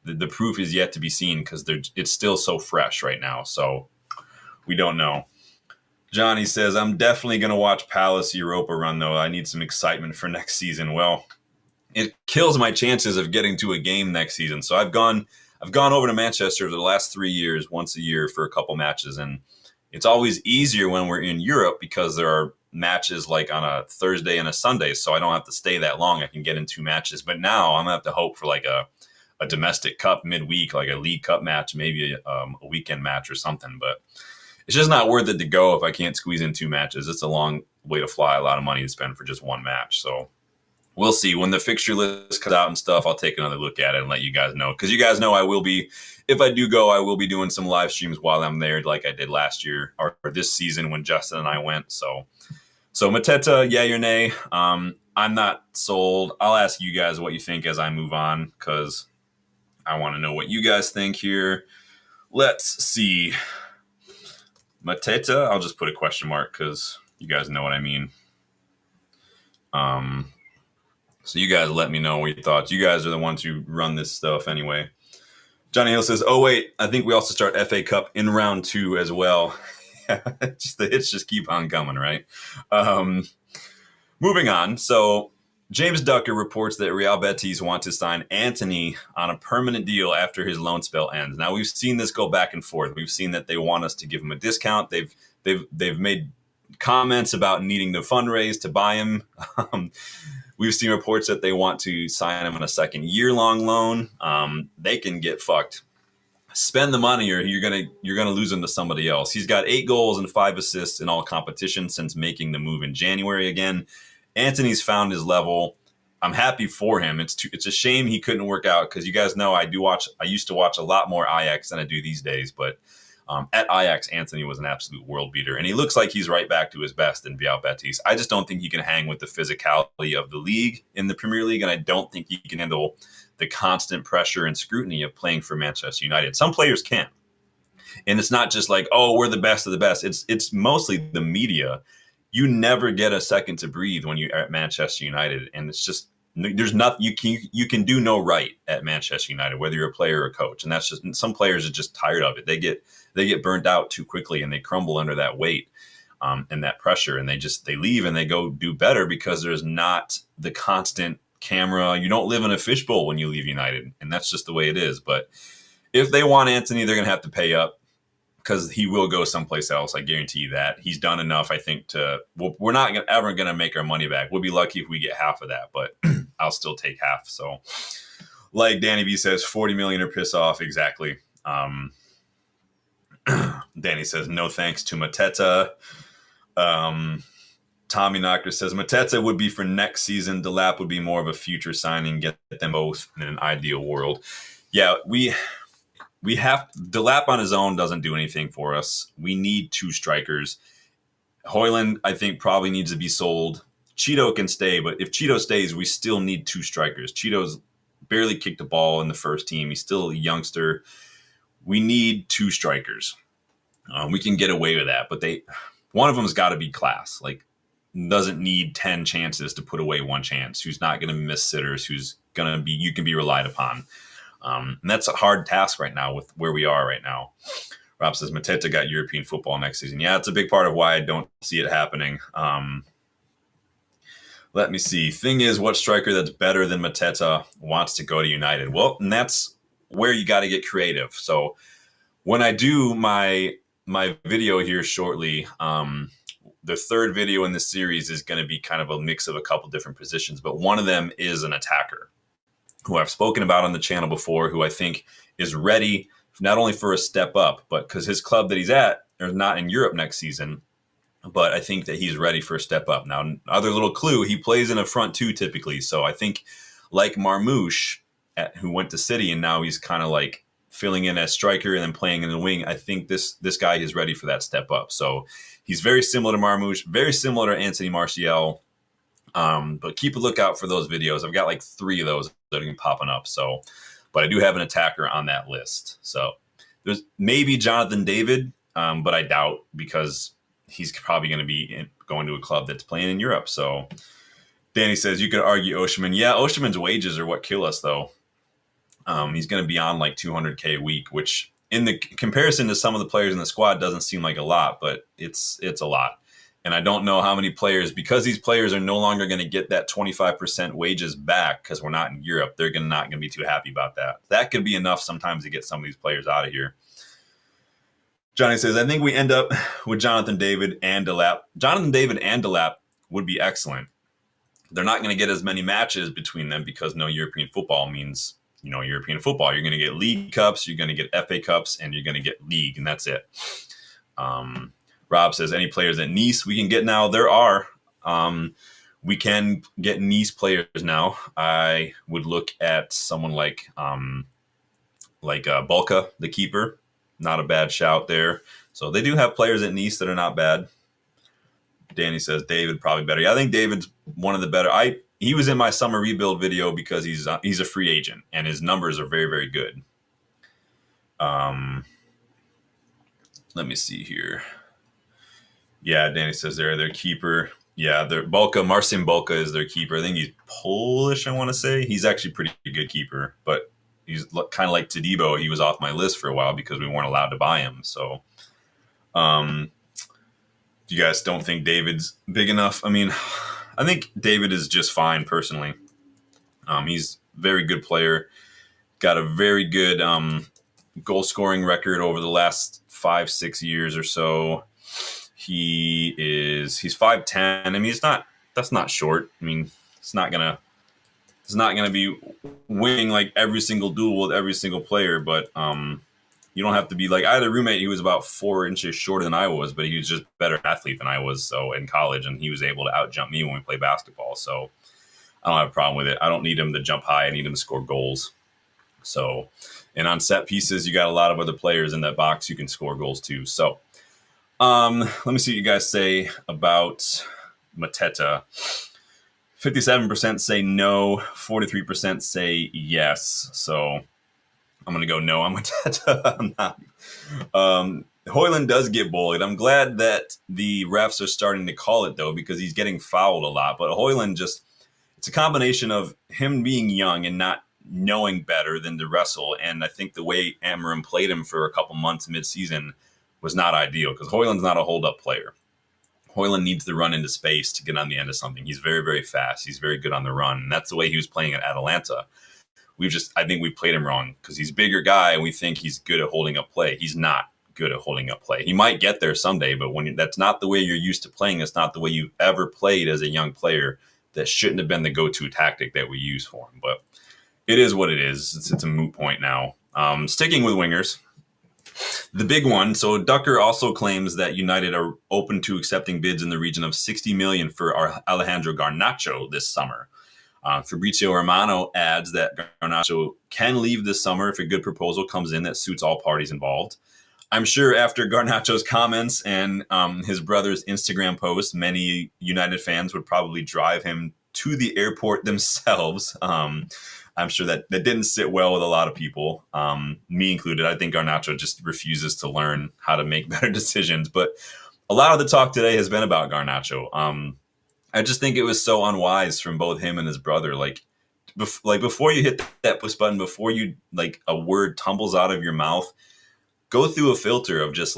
the proof is yet to be seen because it's still so fresh right now. So we don't know. Johnny says, I'm definitely going to watch Palace Europa run, though. I need some excitement for next season. Well, it kills my chances of getting to a game next season. So I've gone over to Manchester for the last 3 years, once a year for a couple matches. And it's always easier when we're in Europe because there are matches like on a Thursday and a Sunday. So I don't have to stay that long. I can get in 2 matches. But now I'm going to have to hope for like a domestic cup midweek, like a League Cup match, maybe a weekend match or something. But it's just not worth it to go if I can't squeeze in 2 matches. It's a long way to fly, a lot of money to spend for just one match. So we'll see. When the fixture list comes out and stuff, I'll take another look at it and let you guys know. Because you guys know I will be, if I do go, I will be doing some live streams while I'm there, like I did last year or this season when Justin and I went. So Mateta, yay or nay? I'm not sold. I'll ask you guys what you think as I move on, because I want to know what you guys think here. Let's see. Mateta, I'll just put a question mark because you guys know what I mean. So you guys let me know what your thoughts. You guys are the ones who run this stuff anyway. Johnny Hill says, oh, wait, I think we also start FA Cup in round 2 as well. The hits just keep on coming, right? Moving on. So James Ducker reports that Real Betis want to sign Antony on a permanent deal after his loan spell ends. Now, we've seen this go back and forth. We've seen that they want us to give him a discount. They've made comments about needing to fundraise to buy him. We've seen reports that they want to sign him on a second year-long loan. They can get fucked. Spend the money, or you're gonna lose him to somebody else. He's got 8 goals and 5 assists in all competitions since making the move in January. Again, Antony's found his level. I'm happy for him. It's a shame he couldn't work out, because you guys know I used to watch a lot more Ajax than I do these days. But at Ajax, Antony was an absolute world beater, and he looks like he's right back to his best in Real Betis. I just don't think he can hang with the physicality of the league in the Premier League, and I don't think he can handle the constant pressure and scrutiny of playing for Manchester United. Some players can, and it's not just like, oh, we're the best of the best. It's mostly the media. You never get a second to breathe when you're at Manchester United, and it's just there's nothing you can do no right at Manchester United, whether you're a player or a coach. And that's just, some players are just tired of it. They get burnt out too quickly, and they crumble under that weight and that pressure, and they leave and they go do better because there's not the constant camera. You don't live in a fishbowl when you leave United, and that's just the way it is. But if they want Antony, they're going to have to pay up, because he will go someplace else. I guarantee you that. He's done enough, I think, we're not ever going to make our money back. We'll be lucky if we get half of that, but I'll still take half. So like Danny B says, 40 million or piss off. Exactly. Danny says, no thanks to Mateta. Tommy Knocker says, Mateta would be for next season. Delap would be more of a future signing. Get them both in an ideal world. Yeah, we have Delap on his own doesn't do anything for us. We need 2 strikers. Højlund, I think, probably needs to be sold. Cheeto can stay, but if Cheeto stays, we still need 2 strikers. Cheeto's barely kicked a ball in the first team. He's still a youngster. We need 2 strikers. We can get away with that, but one of them's got to be class. Like, doesn't need 10 chances to put away 1 chance. Who's not going to miss sitters? Who's going to be you can be relied upon. And that's a hard task right now with where we are right now. Rob says Mateta got European football next season. Yeah, it's a big part of why I don't see it happening. Let me see. Thing is, what striker that's better than Mateta wants to go to United? Well, and that's where you got to get creative. So when I do my video here shortly, the third video in this series is going to be kind of a mix of a couple different positions, but one of them is an attacker who I've spoken about on the channel before, who I think is ready not only for a step up, but because his club that he's at is not in Europe next season, but I think that he's ready for a step up. Now, another little clue, he plays in a front 2 typically. So I think like Marmoush, who went to City and now he's kind of like filling in as striker and then playing in the wing, I think this guy is ready for that step up. So he's very similar to Marmoush, very similar to Anthony Martial. But keep a lookout for those videos. I've got like 3 of those that are popping up. So, but I do have an attacker on that list. So there's maybe Jonathan David, but I doubt, because he's probably going to be going to a club that's playing in Europe. So Danny says you could argue Osimhen. Yeah, Osimhen's wages are what kill us, though. He's going to be on like $200K a week, which in the comparison to some of the players in the squad doesn't seem like a lot, but it's a lot. And I don't know how many players, because these players are no longer going to get that 25% wages back because we're not in Europe, they're not going to be too happy about that. That could be enough sometimes to get some of these players out of here. Johnny says, I think we end up with Jonathan David and Delap. Jonathan David and Delap would be excellent. They're not going to get as many matches between them because no European football means, European football. You're going to get League Cups, you're going to get FA Cups, and you're going to get League, and that's it. Rob says, any players at Nice we can get now? There are. We can get Nice players now. I would look at someone like Bulka, the keeper. Not a bad shout there. So they do have players at Nice that are not bad. Danny says David probably better. Yeah, I think David's one of the better. He was in my summer rebuild video because he's a free agent and his numbers are very, very good. Let me see here. Yeah, Danny says they're their keeper. Yeah, Marcin Bulka is their keeper. I think he's Polish, I want to say. He's actually a pretty good keeper, but he's kind of like Todibo. He was off my list for a while because we weren't allowed to buy him. So, you guys don't think David's big enough? I mean, I think David is just fine personally. He's a very good player. Got a very good goal-scoring record over the last 5-6 years or so. He's 5'10". I mean, that's not short. I mean, it's not gonna be winning like every single duel with every single player, but you don't have to be like, I had a roommate who was about 4 inches shorter than I was, but he was just a better athlete than I was. So in college, and he was able to outjump me when we played basketball. So I don't have a problem with it. I don't need him to jump high. I need him to score goals. So, and on set pieces, you got a lot of other players in that box who can score goals too. So, let me see what you guys say about Mateta. 57% say no, 43% say yes. So I'm going to go no on Mateta. I'm not. Højlund does get bullied. I'm glad that the refs are starting to call it, though, because he's getting fouled a lot. But Højlund it's a combination of him being young and not knowing better than to wrestle. And I think the way Amorim played him for a couple months mid-season was not ideal because Højlund's not a hold-up player. Højlund needs to run into space to get on the end of something. He's very, very fast. He's very good on the run. And that's the way he was playing at Atalanta. I think we played him wrong because he's a bigger guy and we think he's good at holding up play. He's not good at holding up play. He might get there someday, but that's not the way you're used to playing. It's not the way you've ever played as a young player. That shouldn't have been the go-to tactic that we use for him. But it is what it is. It's a moot point now. Sticking with wingers, the big one. So Ducker also claims that United are open to accepting bids in the region of 60 million for our Alejandro Garnacho this summer. Fabrizio Romano adds that Garnacho can leave this summer if a good proposal comes in that suits all parties involved. I'm sure after Garnacho's comments and his brother's Instagram post, many United fans would probably drive him to the airport themselves. I'm sure that didn't sit well with a lot of people, me included. I think Garnacho just refuses to learn how to make better decisions. But a lot of the talk today has been about Garnacho. I just think it was so unwise from both him and his brother. Before you hit that push button, before you a word tumbles out of your mouth, go through a filter of just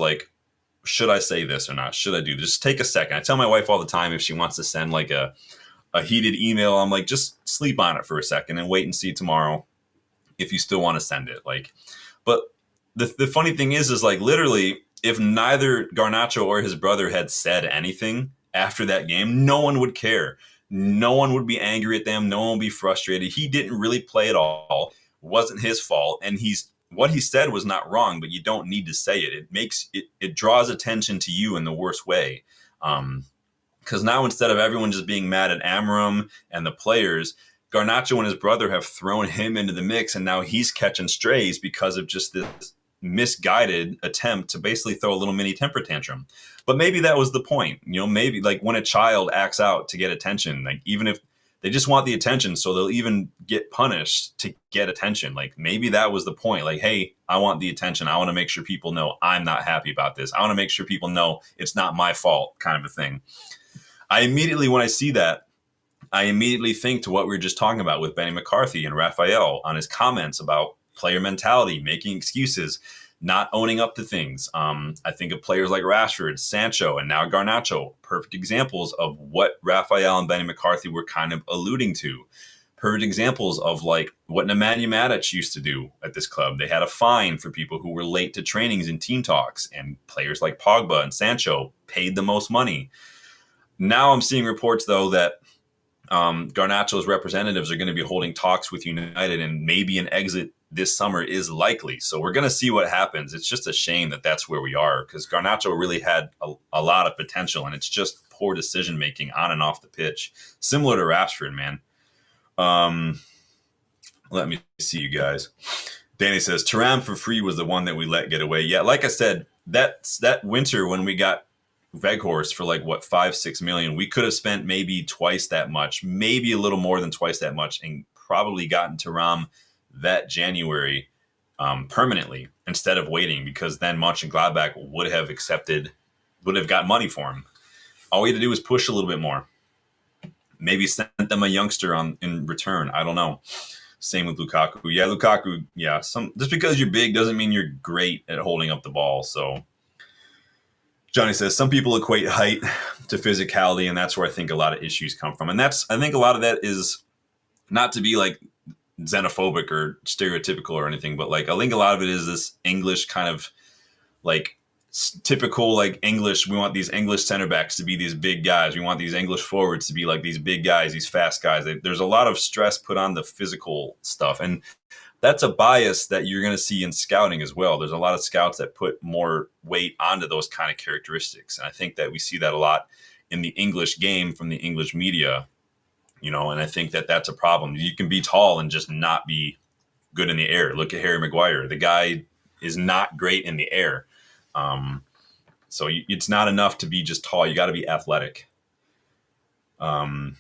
should I say this or not? Should I do this? Just take a second. I tell my wife all the time if she wants to send a heated email, I'm like, just sleep on it for a second and wait and see tomorrow if you still want to send it. But the funny thing is literally if neither Garnacho or his brother had said anything after that game, no one would care. No one would be angry at them. No one would be frustrated. He didn't really play at all. It wasn't his fault. And what he said was not wrong, but you don't need to say it. It draws attention to you in the worst way. Because now instead of everyone just being mad at Amorim and the players, Garnacho and his brother have thrown him into the mix, and now he's catching strays because of just this misguided attempt to basically throw a little mini temper tantrum. But maybe that was the point. Maybe when a child acts out to get attention, even if they just want the attention, so they'll even get punished to get attention. Maybe that was the point. Hey, I want the attention. I want to make sure people know I'm not happy about this. I want to make sure people know it's not my fault, kind of a thing. When I see that, I immediately think to what we were just talking about with Benni McCarthy and Raphael on his comments about player mentality, making excuses, not owning up to things. I think of players like Rashford, Sancho, and now Garnacho, perfect examples of what Raphael and Benni McCarthy were kind of alluding to. Perfect examples of what Nemanja Matic used to do at this club. They had a fine for people who were late to trainings and team talks, and players like Pogba and Sancho paid the most money. Now I'm seeing reports, though, that Garnacho's representatives are going to be holding talks with United, and maybe an exit this summer is likely. So we're going to see what happens. It's just a shame that that's where we are, because Garnacho really had a lot of potential, and it's just poor decision making on and off the pitch, similar to Rashford, man. Let me see, you guys. Danny says Thuram for free was the one that we let get away. Yeah, like I said, that winter when we got Weghorst for like 5-6 million, we could have spent maybe twice that much, maybe a little more than twice that much, and probably gotten Thuram that January permanently instead of waiting, because then Mönchengladbach would have got money for him. All we had to do was push a little bit more. Maybe send them a youngster in return. I don't know. Same with Lukaku. Yeah, Lukaku. Yeah, just because you're big doesn't mean you're great at holding up the ball. So Johnny says some people equate height to physicality, and that's where I think a lot of issues come from. And I think a lot of that is not to be like xenophobic or stereotypical or anything, but like I think a lot of it is this English kind of like typical like English. We want these English center backs to be these big guys. We want these English forwards to be like these big guys, these fast guys. There's a lot of stress put on the physical stuff, and that's a bias that you're going to see in scouting as well. There's a lot of scouts that put more weight onto those kind of characteristics, and I think that we see that a lot in the English game from the English media, and I think that that's a problem. You can be tall and just not be good in the air. Look at Harry Maguire. The guy is not great in the air. So it's not enough to be just tall. You got to be athletic.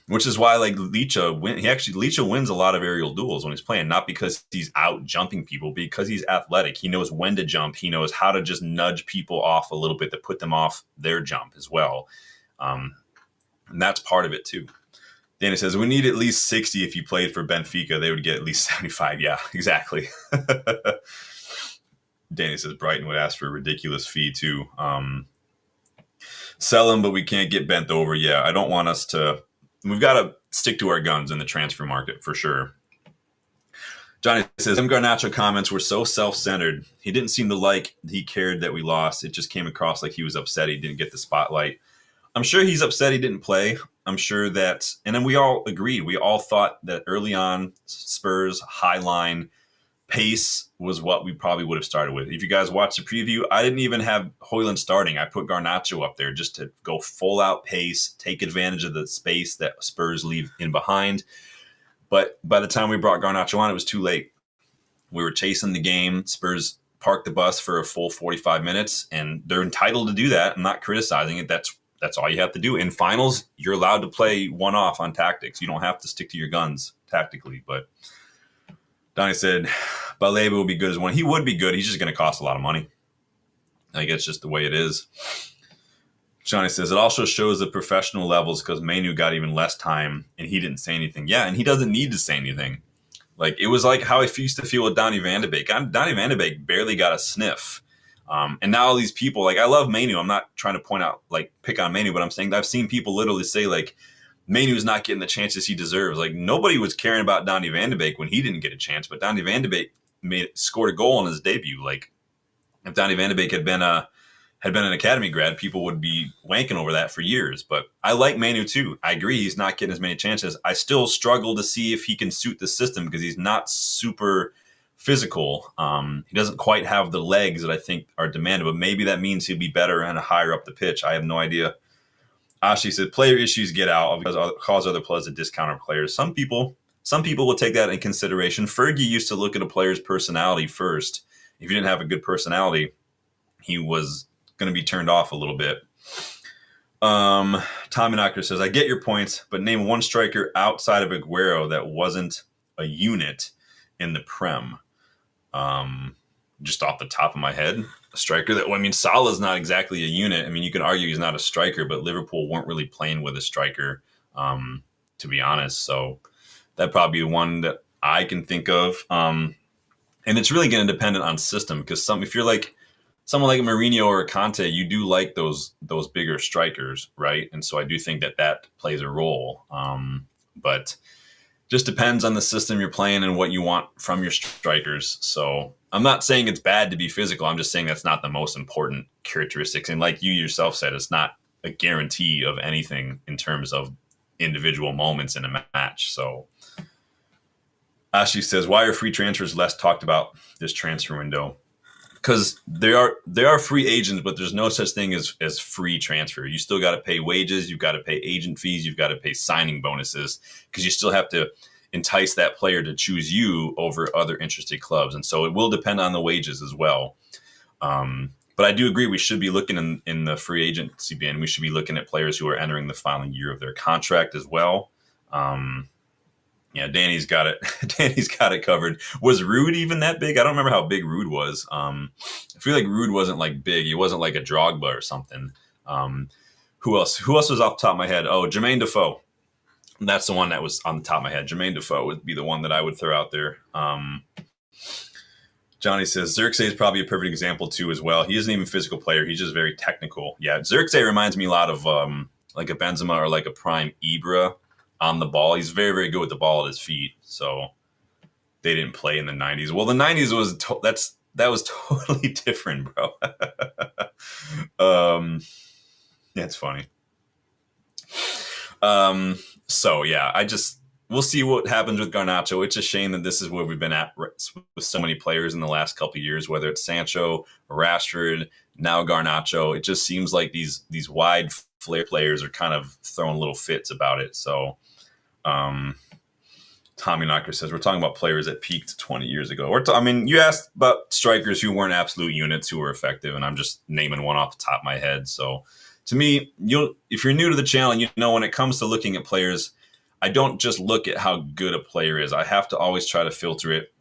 Which is why like Licha wins a lot of aerial duels when he's playing, not because he's out jumping people, because he's athletic. He knows when to jump. He knows how to just nudge people off a little bit to put them off their jump as well. And that's part of it too. Danny says, we need at least 60 if you played for Benfica. They would get at least 75. Yeah, exactly. Danny says Brighton would ask for a ridiculous fee too. Sell him, but we can't get bent over. Yeah, I don't want us to. We've got to stick to our guns in the transfer market for sure. Johnny says, them Garnacho comments were so self-centered. He didn't seem to like he cared that we lost. It just came across like he was upset he didn't get the spotlight. I'm sure he's upset he didn't play. I'm sure that, and then we all agreed. We all thought that early on, Spurs, high line, pace was what we probably would have started with. If you guys watched the preview, I didn't even have Højlund starting. I put Garnacho up there just to go full out pace, take advantage of the space that Spurs leave in behind. But by the time we brought Garnacho on, it was too late. We were chasing the game. Spurs parked the bus for a full 45 minutes, and they're entitled to do that. I'm not criticizing it. That's all you have to do. In finals, you're allowed to play one-off on tactics. You don't have to stick to your guns tactically. But Donnie said, Baleba will be good as one. He would be good. He's just going to cost a lot of money. I guess just the way it is. Johnny says, it also shows the professional levels because Mainu got even less time and he didn't say anything. Yeah, and he doesn't need to say anything. Like, it was like how I used to feel with Donny van de Beek. Donny van de Beek barely got a sniff. And now all these people, like, I love Mainu. I'm not trying to point out, like, pick on Mainu, but I'm saying I've seen people literally say, like, Mainu's not getting the chances he deserves. Like, nobody was caring about Donny van de Beek when he didn't get a chance, but Donny van de Beek scored a goal in his debut. Like, if Donny van de Beek had been an academy grad, people would be wanking over that for years. But I like Mainu too. I agree he's not getting as many chances. I still struggle to see if he can suit the system because he's not super physical. He doesn't quite have the legs that I think are demanded, but maybe that means he'll be better and higher up the pitch. I have no idea. Ashi said, player issues get out because cause other players to discount our players. Some people will take that in consideration. Fergie used to look at a player's personality first. If he didn't have a good personality, he was going to be turned off a little bit. Tommy Knocker says, I get your points, but name one striker outside of Aguero that wasn't a unit in the Prem. Just off the top of my head, a striker Salah's not exactly a unit. I mean, you can argue he's not a striker, but Liverpool weren't really playing with a striker, to be honest. So that'd probably be one that I can think of. And it's really going to depend on system because if you're like someone like Mourinho or Conte, you do like those bigger strikers, right? And so I do think that plays a role. But just depends on the system you're playing and what you want from your strikers. So I'm not saying it's bad to be physical. I'm just saying that's not the most important characteristics. And like you yourself said, it's not a guarantee of anything in terms of individual moments in a match. So Ashley says, why are free transfers less talked about this transfer window? Because they are free agents, but there's no such thing as free transfer. You still got to pay wages, you've got to pay agent fees, you've got to pay signing bonuses, because you still have to entice that player to choose you over other interested clubs. And so it will depend on the wages as well. But I do agree we should be looking in the free agency bin. We should be looking at players who are entering the final year of their contract as well. Yeah, Danny's got it. Danny's got it covered. Was Rude even that big? I don't remember how big Rude was. I feel like Rude wasn't like big. He wasn't like a Drogba or something. Who else? Who else was off the top of my head? Oh, Jermaine Defoe. That's the one that was on the top of my head. Jermaine Defoe would be the one that I would throw out there. Johnny says Xerxes is probably a perfect example too as well. He isn't even a physical player. He's just very technical. Yeah, Xerxes reminds me a lot of like a Benzema or like a prime Ibra on the ball. He's very, very good with the ball at his feet. So they didn't play in the 90s. Well, the 90s was that was totally different, bro. Yeah, it's funny. So yeah, we'll see what happens with Garnacho. It's a shame that this is where we've been at with so many players in the last couple of years, whether it's Sancho, Rashford, now Garnacho. It just seems like these wide flair players are kind of throwing little fits about it. So Tommy Knocker says, we're talking about players that peaked 20 years ago. You asked about strikers who weren't absolute units who were effective, and I'm just naming one off the top of my head. So to me, if you're new to the channel, when it comes to looking at players, I don't just look at how good a player is. I have to always try to filter it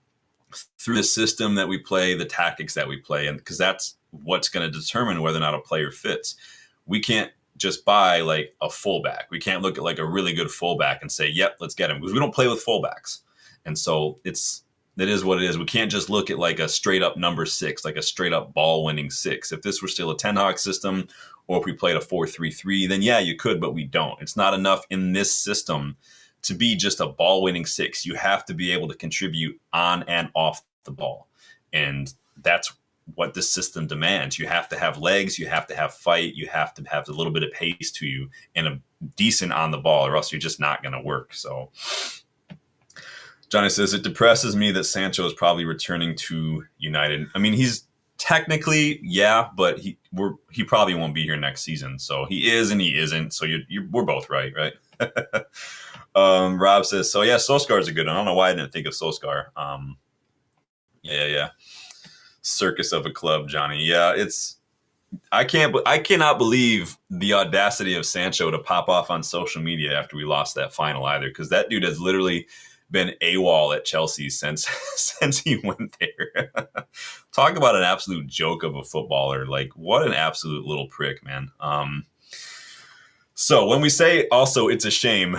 through the system that we play, the tactics that we play, and because that's what's going to determine whether or not a player fits. We can't just buy like a fullback. We can't look at like a really good fullback and say, yep, let's get him, because we don't play with fullbacks. And so it is what it is. We can't just look at like a straight up number 6, like a straight up ball winning 6. If this were still a Ten Hag system, or if we played a 4-3-3, then yeah, you could, but we don't. It's not enough in this system to be just a ball winning 6. You have to be able to contribute on and off the ball. And that's what this system demands. You have to have legs, you have to have fight, you have to have a little bit of pace to you and a decent on the ball, or else you're just not going to work. So Johnny says, it depresses me that Sancho is probably returning to United. I mean, he's technically, yeah, but he probably won't be here next season. So he is and he isn't. So we're both right? Rob says, so yeah, Solskjaer's a good one. I don't know why I didn't think of Solskjaer. Yeah. Circus of a club, Johnny. Yeah, I cannot believe the audacity of Sancho to pop off on social media after we lost that final either, because that dude has literally been AWOL at Chelsea since he went there. Talk about an absolute joke of a footballer. Like, what an absolute little prick, man. So when we say also it's a shame,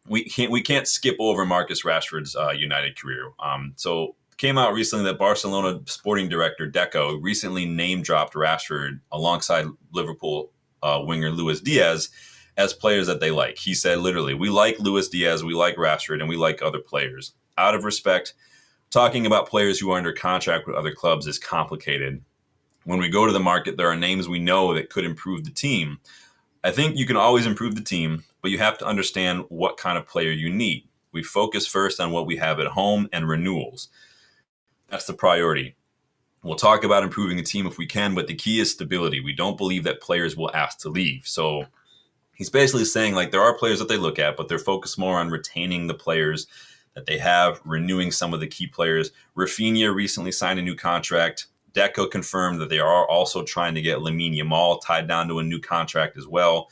we can't skip over Marcus Rashford's United career. So came out recently that Barcelona sporting director Deco recently name-dropped Rashford alongside Liverpool winger Luis Diaz as players that they like. He said literally, we like Luis Diaz, we like Rashford, and we like other players. Out of respect, talking about players who are under contract with other clubs is complicated. When we go to the market, there are names we know that could improve the team. I think you can always improve the team, but you have to understand what kind of player you need. We focus first on what we have at home and renewals. That's the priority. We'll talk about improving the team if we can, but the key is stability. We don't believe that players will ask to leave. So he's basically saying like there are players that they look at, but they're focused more on retaining the players that they have, renewing some of the key players. Rafinha recently signed a new contract. Deco confirmed that they are also trying to get Lamine Yamal tied down to a new contract as well.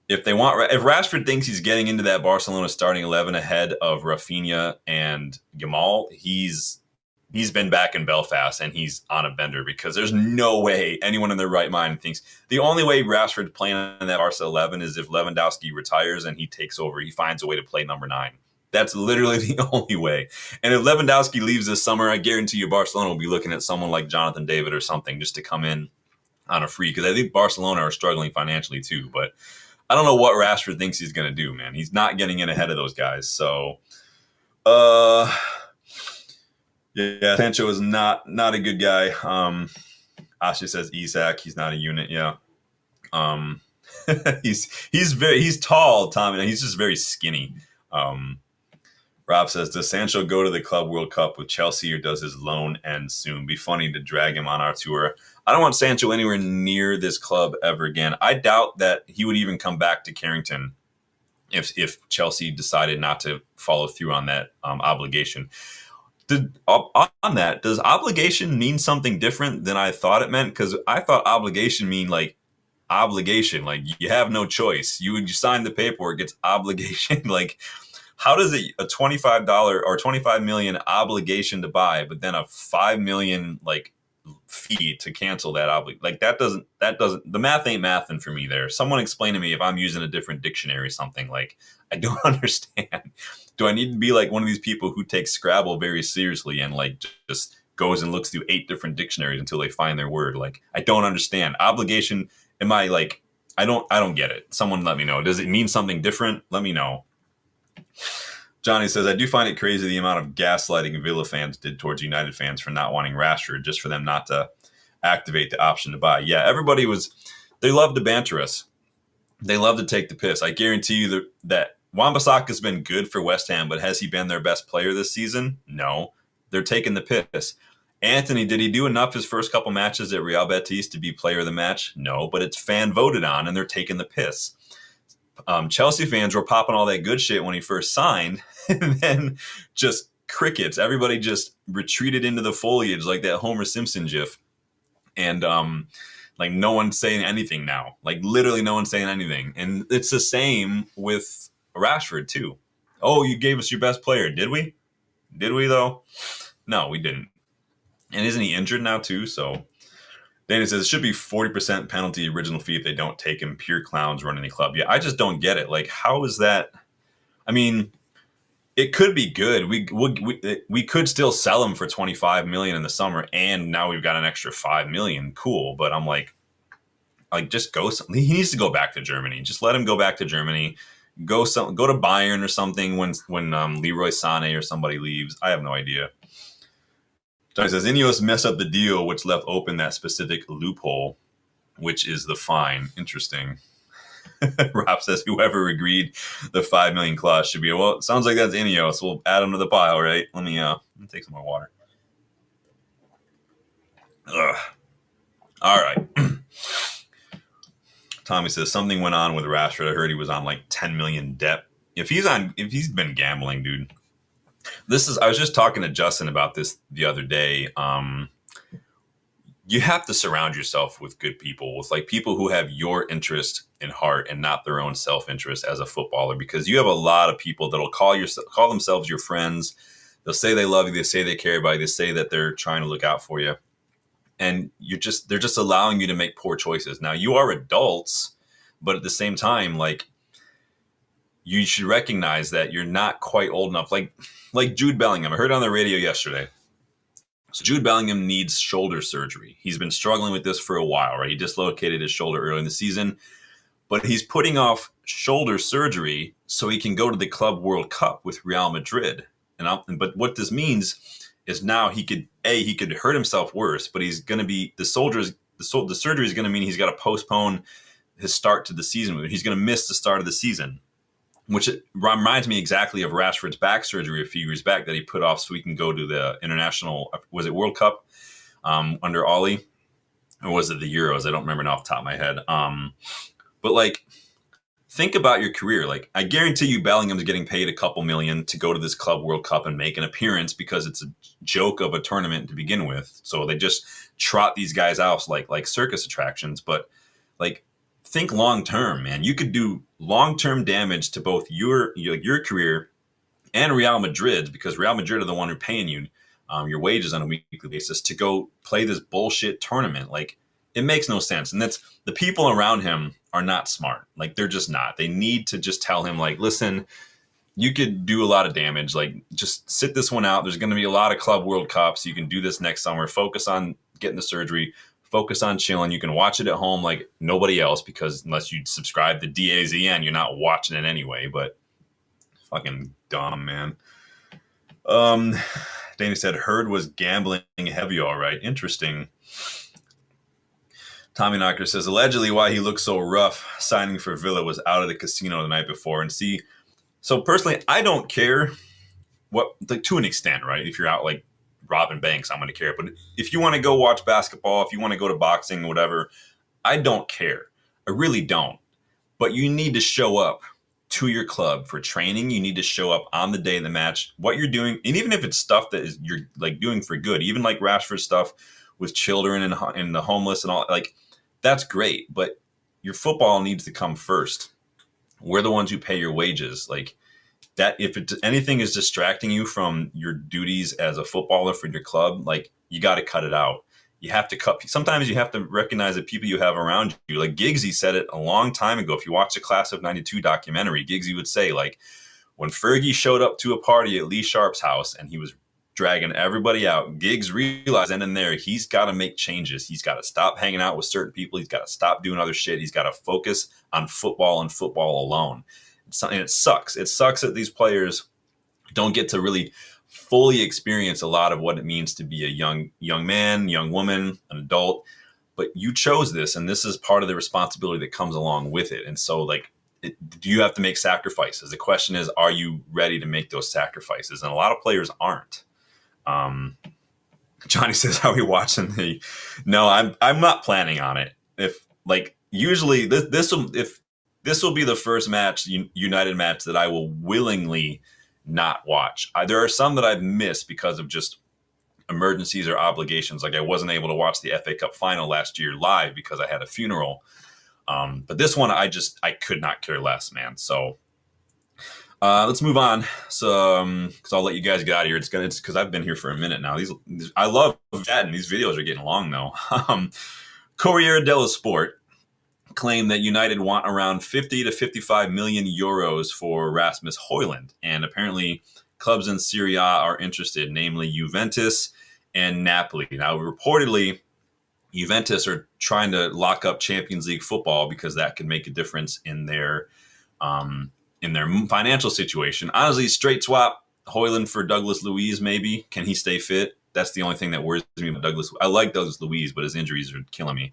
If Rashford thinks he's getting into that Barcelona starting 11 ahead of Rafinha and Yamal, he's been back in Belfast and he's on a bender, because there's no way anyone in their right mind thinks the only way Rashford's playing in that Barca 11 is if Lewandowski retires and he takes over. He finds a way to play number 9. That's literally the only way. And if Lewandowski leaves this summer, I guarantee you Barcelona will be looking at someone like Jonathan David or something just to come in on a free, because I think Barcelona are struggling financially too. But I don't know what Rashford thinks he's going to do, man. He's not getting in ahead of those guys. So, yeah, Sancho is not a good guy. Ashley says Isak, he's not a unit. Yeah. he's tall, Tom, and he's just very skinny. Um, Rob says, does Sancho go to the Club World Cup with Chelsea or does his loan end soon? Be funny to drag him on our tour. I don't want Sancho anywhere near this club ever again. I doubt that he would even come back to Carrington if Chelsea decided not to follow through on that obligation. On that, does obligation mean something different than I thought it meant? Because I thought obligation mean like obligation, like you have no choice. You sign the paperwork, it's obligation. Like, how does a $25 or 25 million obligation to buy, but then a 5 million like fee to cancel that obligation? Like that doesn't the math ain't mathing for me there. Someone explain to me if I'm using a different dictionary or something. Like I don't understand. Do I need to be like one of these people who takes Scrabble very seriously and like just goes and looks through 8 different dictionaries until they find their word? Like I don't understand. Obligation, am I like I don't get it. Someone let me know. Does it mean something different? Let me know. Johnny says, I do find it crazy the amount of gaslighting Villa fans did towards United fans for not wanting Rashford, just for them not to activate the option to buy. Yeah, everybody they love to banter us. They love to take the piss. I guarantee you that Wan-Bissaka's been good for West Ham, but has he been their best player this season? No. They're taking the piss. Anthony, did he do enough his first couple matches at Real Betis to be player of the match? No, but it's fan voted on, and they're taking the piss. Chelsea fans were popping all that good shit when he first signed, and then just crickets. Everybody just retreated into the foliage like that Homer Simpson gif. And like no one's saying anything now. Like literally no one's saying anything. And it's the same with Rashford too. Oh, you gave us your best player. Did we? Did we though? No, we didn't. And isn't he injured now too? So Danny says it should be 40% penalty original fee if they don't take him. Pure clowns running the club. Yeah, I just don't get it. Like, how is that? I mean, it could be good. We could still sell him for 25 million in the summer, and now we've got an extra 5 million. Cool, but I'm like just go. He needs to go back to Germany. Just let him go back to Germany. Go to Bayern or something when Leroy Sané or somebody leaves. I have no idea. Johnny says Ineos messed up the deal, which left open that specific loophole, which is the fine. Interesting. Rob says whoever agreed the 5 million clause should be. Well, it sounds like that's Ineos. We'll add them to the pile, right? Let me take some more water. Ugh. All right. Tommy says something went on with Rashford. I heard he was on like 10 million debt. If he's been gambling, dude. I was just talking to Justin about this the other day. You have to surround yourself with good people, with like people who have your interest in heart and not their own self-interest as a footballer, because you have a lot of people that'll call themselves your friends. They'll say they love you. They say they care about you. They say that they're trying to look out for you. And they're just allowing you to make poor choices. Now you are adults, but at the same time, like you should recognize that you're not quite old enough. Like Jude Bellingham, I heard on the radio yesterday. So Jude Bellingham needs shoulder surgery. He's been struggling with this for a while, right? He dislocated his shoulder early in the season, but he's putting off shoulder surgery so he can go to the Club World Cup with Real Madrid. But what this means is now he could hurt himself worse, but he's going to be the surgery is going to mean he's got to postpone his start to the season. He's going to miss the start of the season, which reminds me exactly of Rashford's back surgery a few years back that he put off so he can go to the international, was it World Cup under Ollie? Or was it the Euros? I don't remember off the top of my head. But like, think about your career. Like, I guarantee you Bellingham's getting paid a couple million to go to this Club World Cup and make an appearance because it's a joke of a tournament to begin with. So they just trot these guys out like circus attractions. But like, think long term, man. You could do long term damage to both your career and Real Madrid's, because Real Madrid are the one who are paying you your wages on a weekly basis to go play this bullshit tournament. Like, it makes no sense. And that's the people around him are not smart. Like, they're just not. They need to just tell him, like, listen, you could do a lot of damage. Like, just sit this one out. There's going to be a lot of Club World Cups. You can do this next summer. Focus on getting the surgery. Focus on chilling. You can watch it at home like nobody else, because unless you subscribe to DAZN, you're not watching it anyway. But fucking dumb, man. Danny said Hurd was gambling heavy, all right. Interesting. Tommy Knocker says, allegedly why he looked so rough signing for Villa was out of the casino the night before. And see, so personally, I don't care what, like, to an extent, right? If you're out like robbing banks, I'm going to care. But if you want to go watch basketball, if you want to go to boxing, whatever, I don't care. I really don't. But you need to show up to your club for training. You need to show up on the day of the match, what you're doing. And even if it's stuff that is you're like doing for good, even like Rashford stuff with children and the homeless and all, like, that's great. But your football needs to come first. We're the ones who pay your wages. Like, that, if anything is distracting you from your duties as a footballer for your club, like, you got to cut it out. You have to cut. Sometimes you have to recognize the people you have around you. Like Giggsy said it a long time ago. If you watch the Class of '92 documentary, Giggsy would say, like, when Fergie showed up to a party at Lee Sharp's house and he was dragging everybody out, Giggs realized then and there he's got to make changes. He's got to stop hanging out with certain people. He's got to stop doing other shit. He's got to focus on football and football alone. And it sucks. It sucks that these players don't get to really fully experience a lot of what it means to be a young man, young woman, an adult. But you chose this, and this is part of the responsibility that comes along with it. And so, like, do you have to make sacrifices? The question is, are you ready to make those sacrifices? And a lot of players aren't. Johnny says, "How are we watching the?" No, I'm not planning on it. If, like, usually this will be the first United match that I will willingly not watch. There are some that I've missed because of just emergencies or obligations. Like, I wasn't able to watch the FA Cup final last year live because I had a funeral. But this one, I could not care less, man. So let's move on. So, because I'll let you guys get out of here. It's because I've been here for a minute now. I love chatting. These videos are getting long though. Corriere dello Sport claim that United want around 50 to 55 million euros for Rasmus Højlund. And apparently clubs in Serie A are interested, namely Juventus and Napoli. Now, reportedly, Juventus are trying to lock up Champions League football because that could make a difference in their financial situation. Honestly, straight swap Højlund for Douglas Luiz, maybe. Can he stay fit? That's the only thing that worries me about Douglas. I like Douglas Luiz, but his injuries are killing me.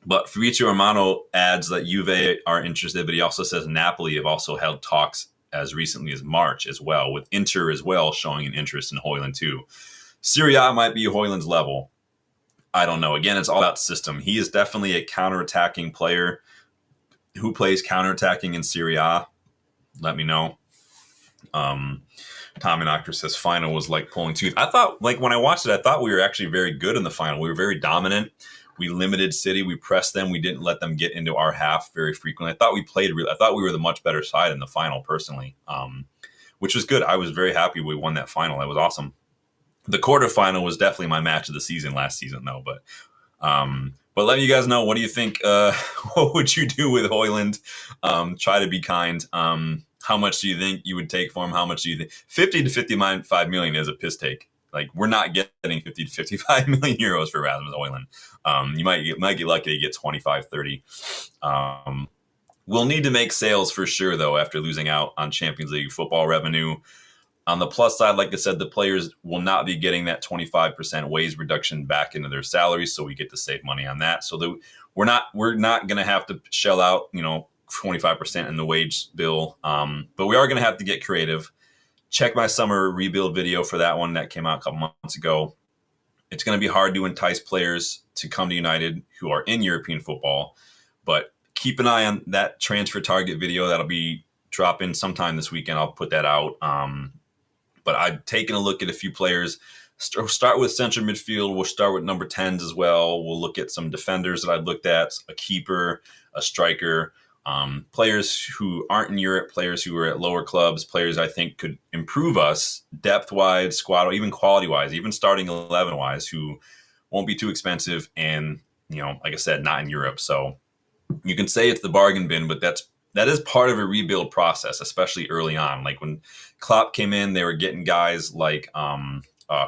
But Fabrizio Romano adds that Juve are interested, but he also says Napoli have also held talks as recently as March as well, with Inter as well showing an interest in Højlund too. Serie A might be Højlund's level. I don't know. Again, it's all about system. He is definitely a counterattacking player. Who plays counterattacking in Serie A? Let me know. Tommy Knocker says final was like pulling teeth. I thought, like, when I watched it, I thought we were actually very good in the final. We were very dominant. We limited City. We pressed them. We didn't let them get into our half very frequently. I thought we were the much better side in the final, personally, which was good. I was very happy we won that final. That was awesome. The quarterfinal was definitely my match of the season last season, though. But let you guys know, what do you think? What would you do with Højlund? Try to be kind. How much do you think you would take for him? How much do you think? 50 to 55 million is a piss take. Like, we're not getting 50 to 55 million euros for Rasmus Højlund. You might get lucky to get 25, 30. We'll need to make sales for sure, though, after losing out on Champions League football revenue. On the plus side, like I said, the players will not be getting that 25% wage reduction back into their salaries, so we get to save money on that. So we're not going to have to shell out 25% in the wage bill, but we are going to have to get creative. Check my summer rebuild video for that one that came out a couple months ago. It's going to be hard to entice players to come to United who are in European football, but keep an eye on that transfer target video. That'll be dropping sometime this weekend. I'll put that out. But I've taken a look at a few players. Start with central midfield. We'll start with number 10s as well. We'll look at some defenders that I've looked at, a keeper, a striker, players who aren't in Europe, players who are at lower clubs, players I think could improve us depth-wise, squad, even quality-wise, even starting 11-wise, who won't be too expensive and, like I said, not in Europe. So you can say it's the bargain bin, but that is part of a rebuild process, especially early on. Like when Klopp came in, they were getting guys like,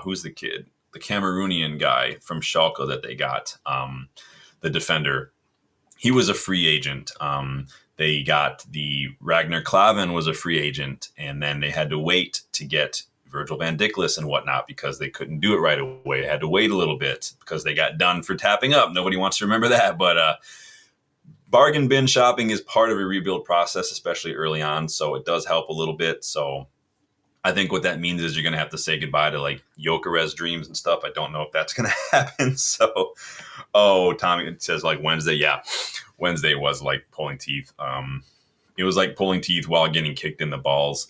who's the kid? The Cameroonian guy from Schalke that they got, the defender. He was a free agent. They got the Ragnar Klavan was a free agent, and then they had to wait to get Virgil van Dijk and whatnot because they couldn't do it right away. They had to wait a little bit because they got done for tapping up. Nobody wants to remember that. But bargain bin shopping is part of a rebuild process, especially early on. So it does help a little bit. So I think what that means is you're going to have to say goodbye to like Gyökeres dreams and stuff. I don't know if that's going to happen. So, Tommy says like Wednesday. Yeah, Wednesday was like pulling teeth. It was like pulling teeth while getting kicked in the balls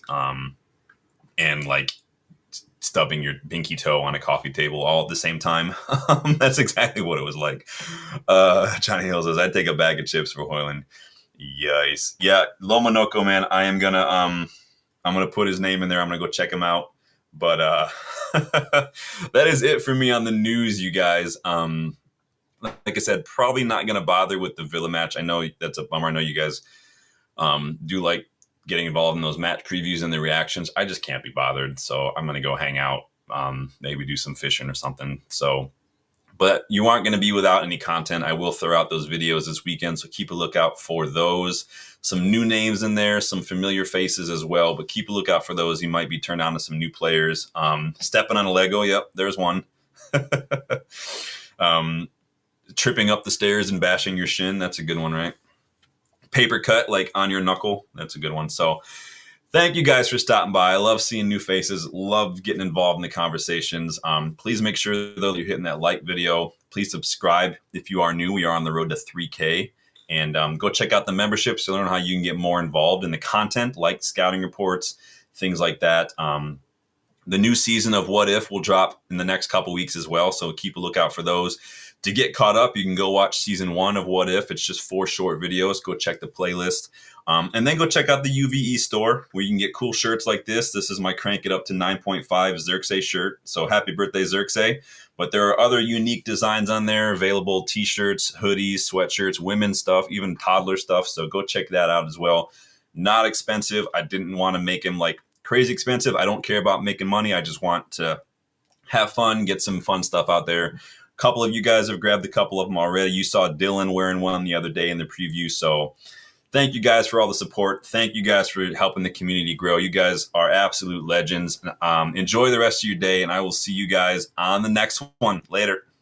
and like stubbing your pinky toe on a coffee table all at the same time. That's exactly what it was like. Johnny Hill says, I'd take a bag of chips for Hoyland. Yes. Yeah, Lomonoko, man, I'm gonna put his name in there. I'm gonna go check him out. But that is it for me on the news, you guys. Like I said, probably not gonna bother with the Villa match. I know that's a bummer. I know you guys do like getting involved in those match previews and the reactions. I just can't be bothered. So I'm gonna go hang out, maybe do some fishing or something. So, but you aren't going to be without any content. I will throw out those videos this weekend, so keep a lookout for those. Some new names in there, some familiar faces as well, but keep a lookout for those. You might be turned on to some new players. Stepping on a Lego, yep, there's one. Tripping up the stairs and bashing your shin, that's a good one, right? Paper cut, like on your knuckle, that's a good one. So thank you guys for stopping by. I love seeing new faces. Love getting involved in the conversations. Please make sure, though, you're hitting that like video. Please subscribe if you are new. We are on the road to 3K. And go check out the memberships to learn how you can get more involved in the content, like scouting reports, things like that. The new season of What If will drop in the next couple weeks as well, so keep a lookout for those. To get caught up, you can go watch season 1 of What If. It's just 4 short videos. Go check the playlist. And then go check out the UVE store where you can get cool shirts like this. This is my Crank It Up to 9.5 Xerxes shirt. So happy birthday, Xerxes. But there are other unique designs on there, available t-shirts, hoodies, sweatshirts, women's stuff, even toddler stuff. So go check that out as well. Not expensive. I didn't want to make them like crazy expensive. I don't care about making money. I just want to have fun, get some fun stuff out there. A couple of you guys have grabbed a couple of them already. You saw Dylan wearing one the other day in the preview. So thank you guys for all the support. Thank you guys for helping the community grow. You guys are absolute legends. Enjoy the rest of your day, and I will see you guys on the next one. Later.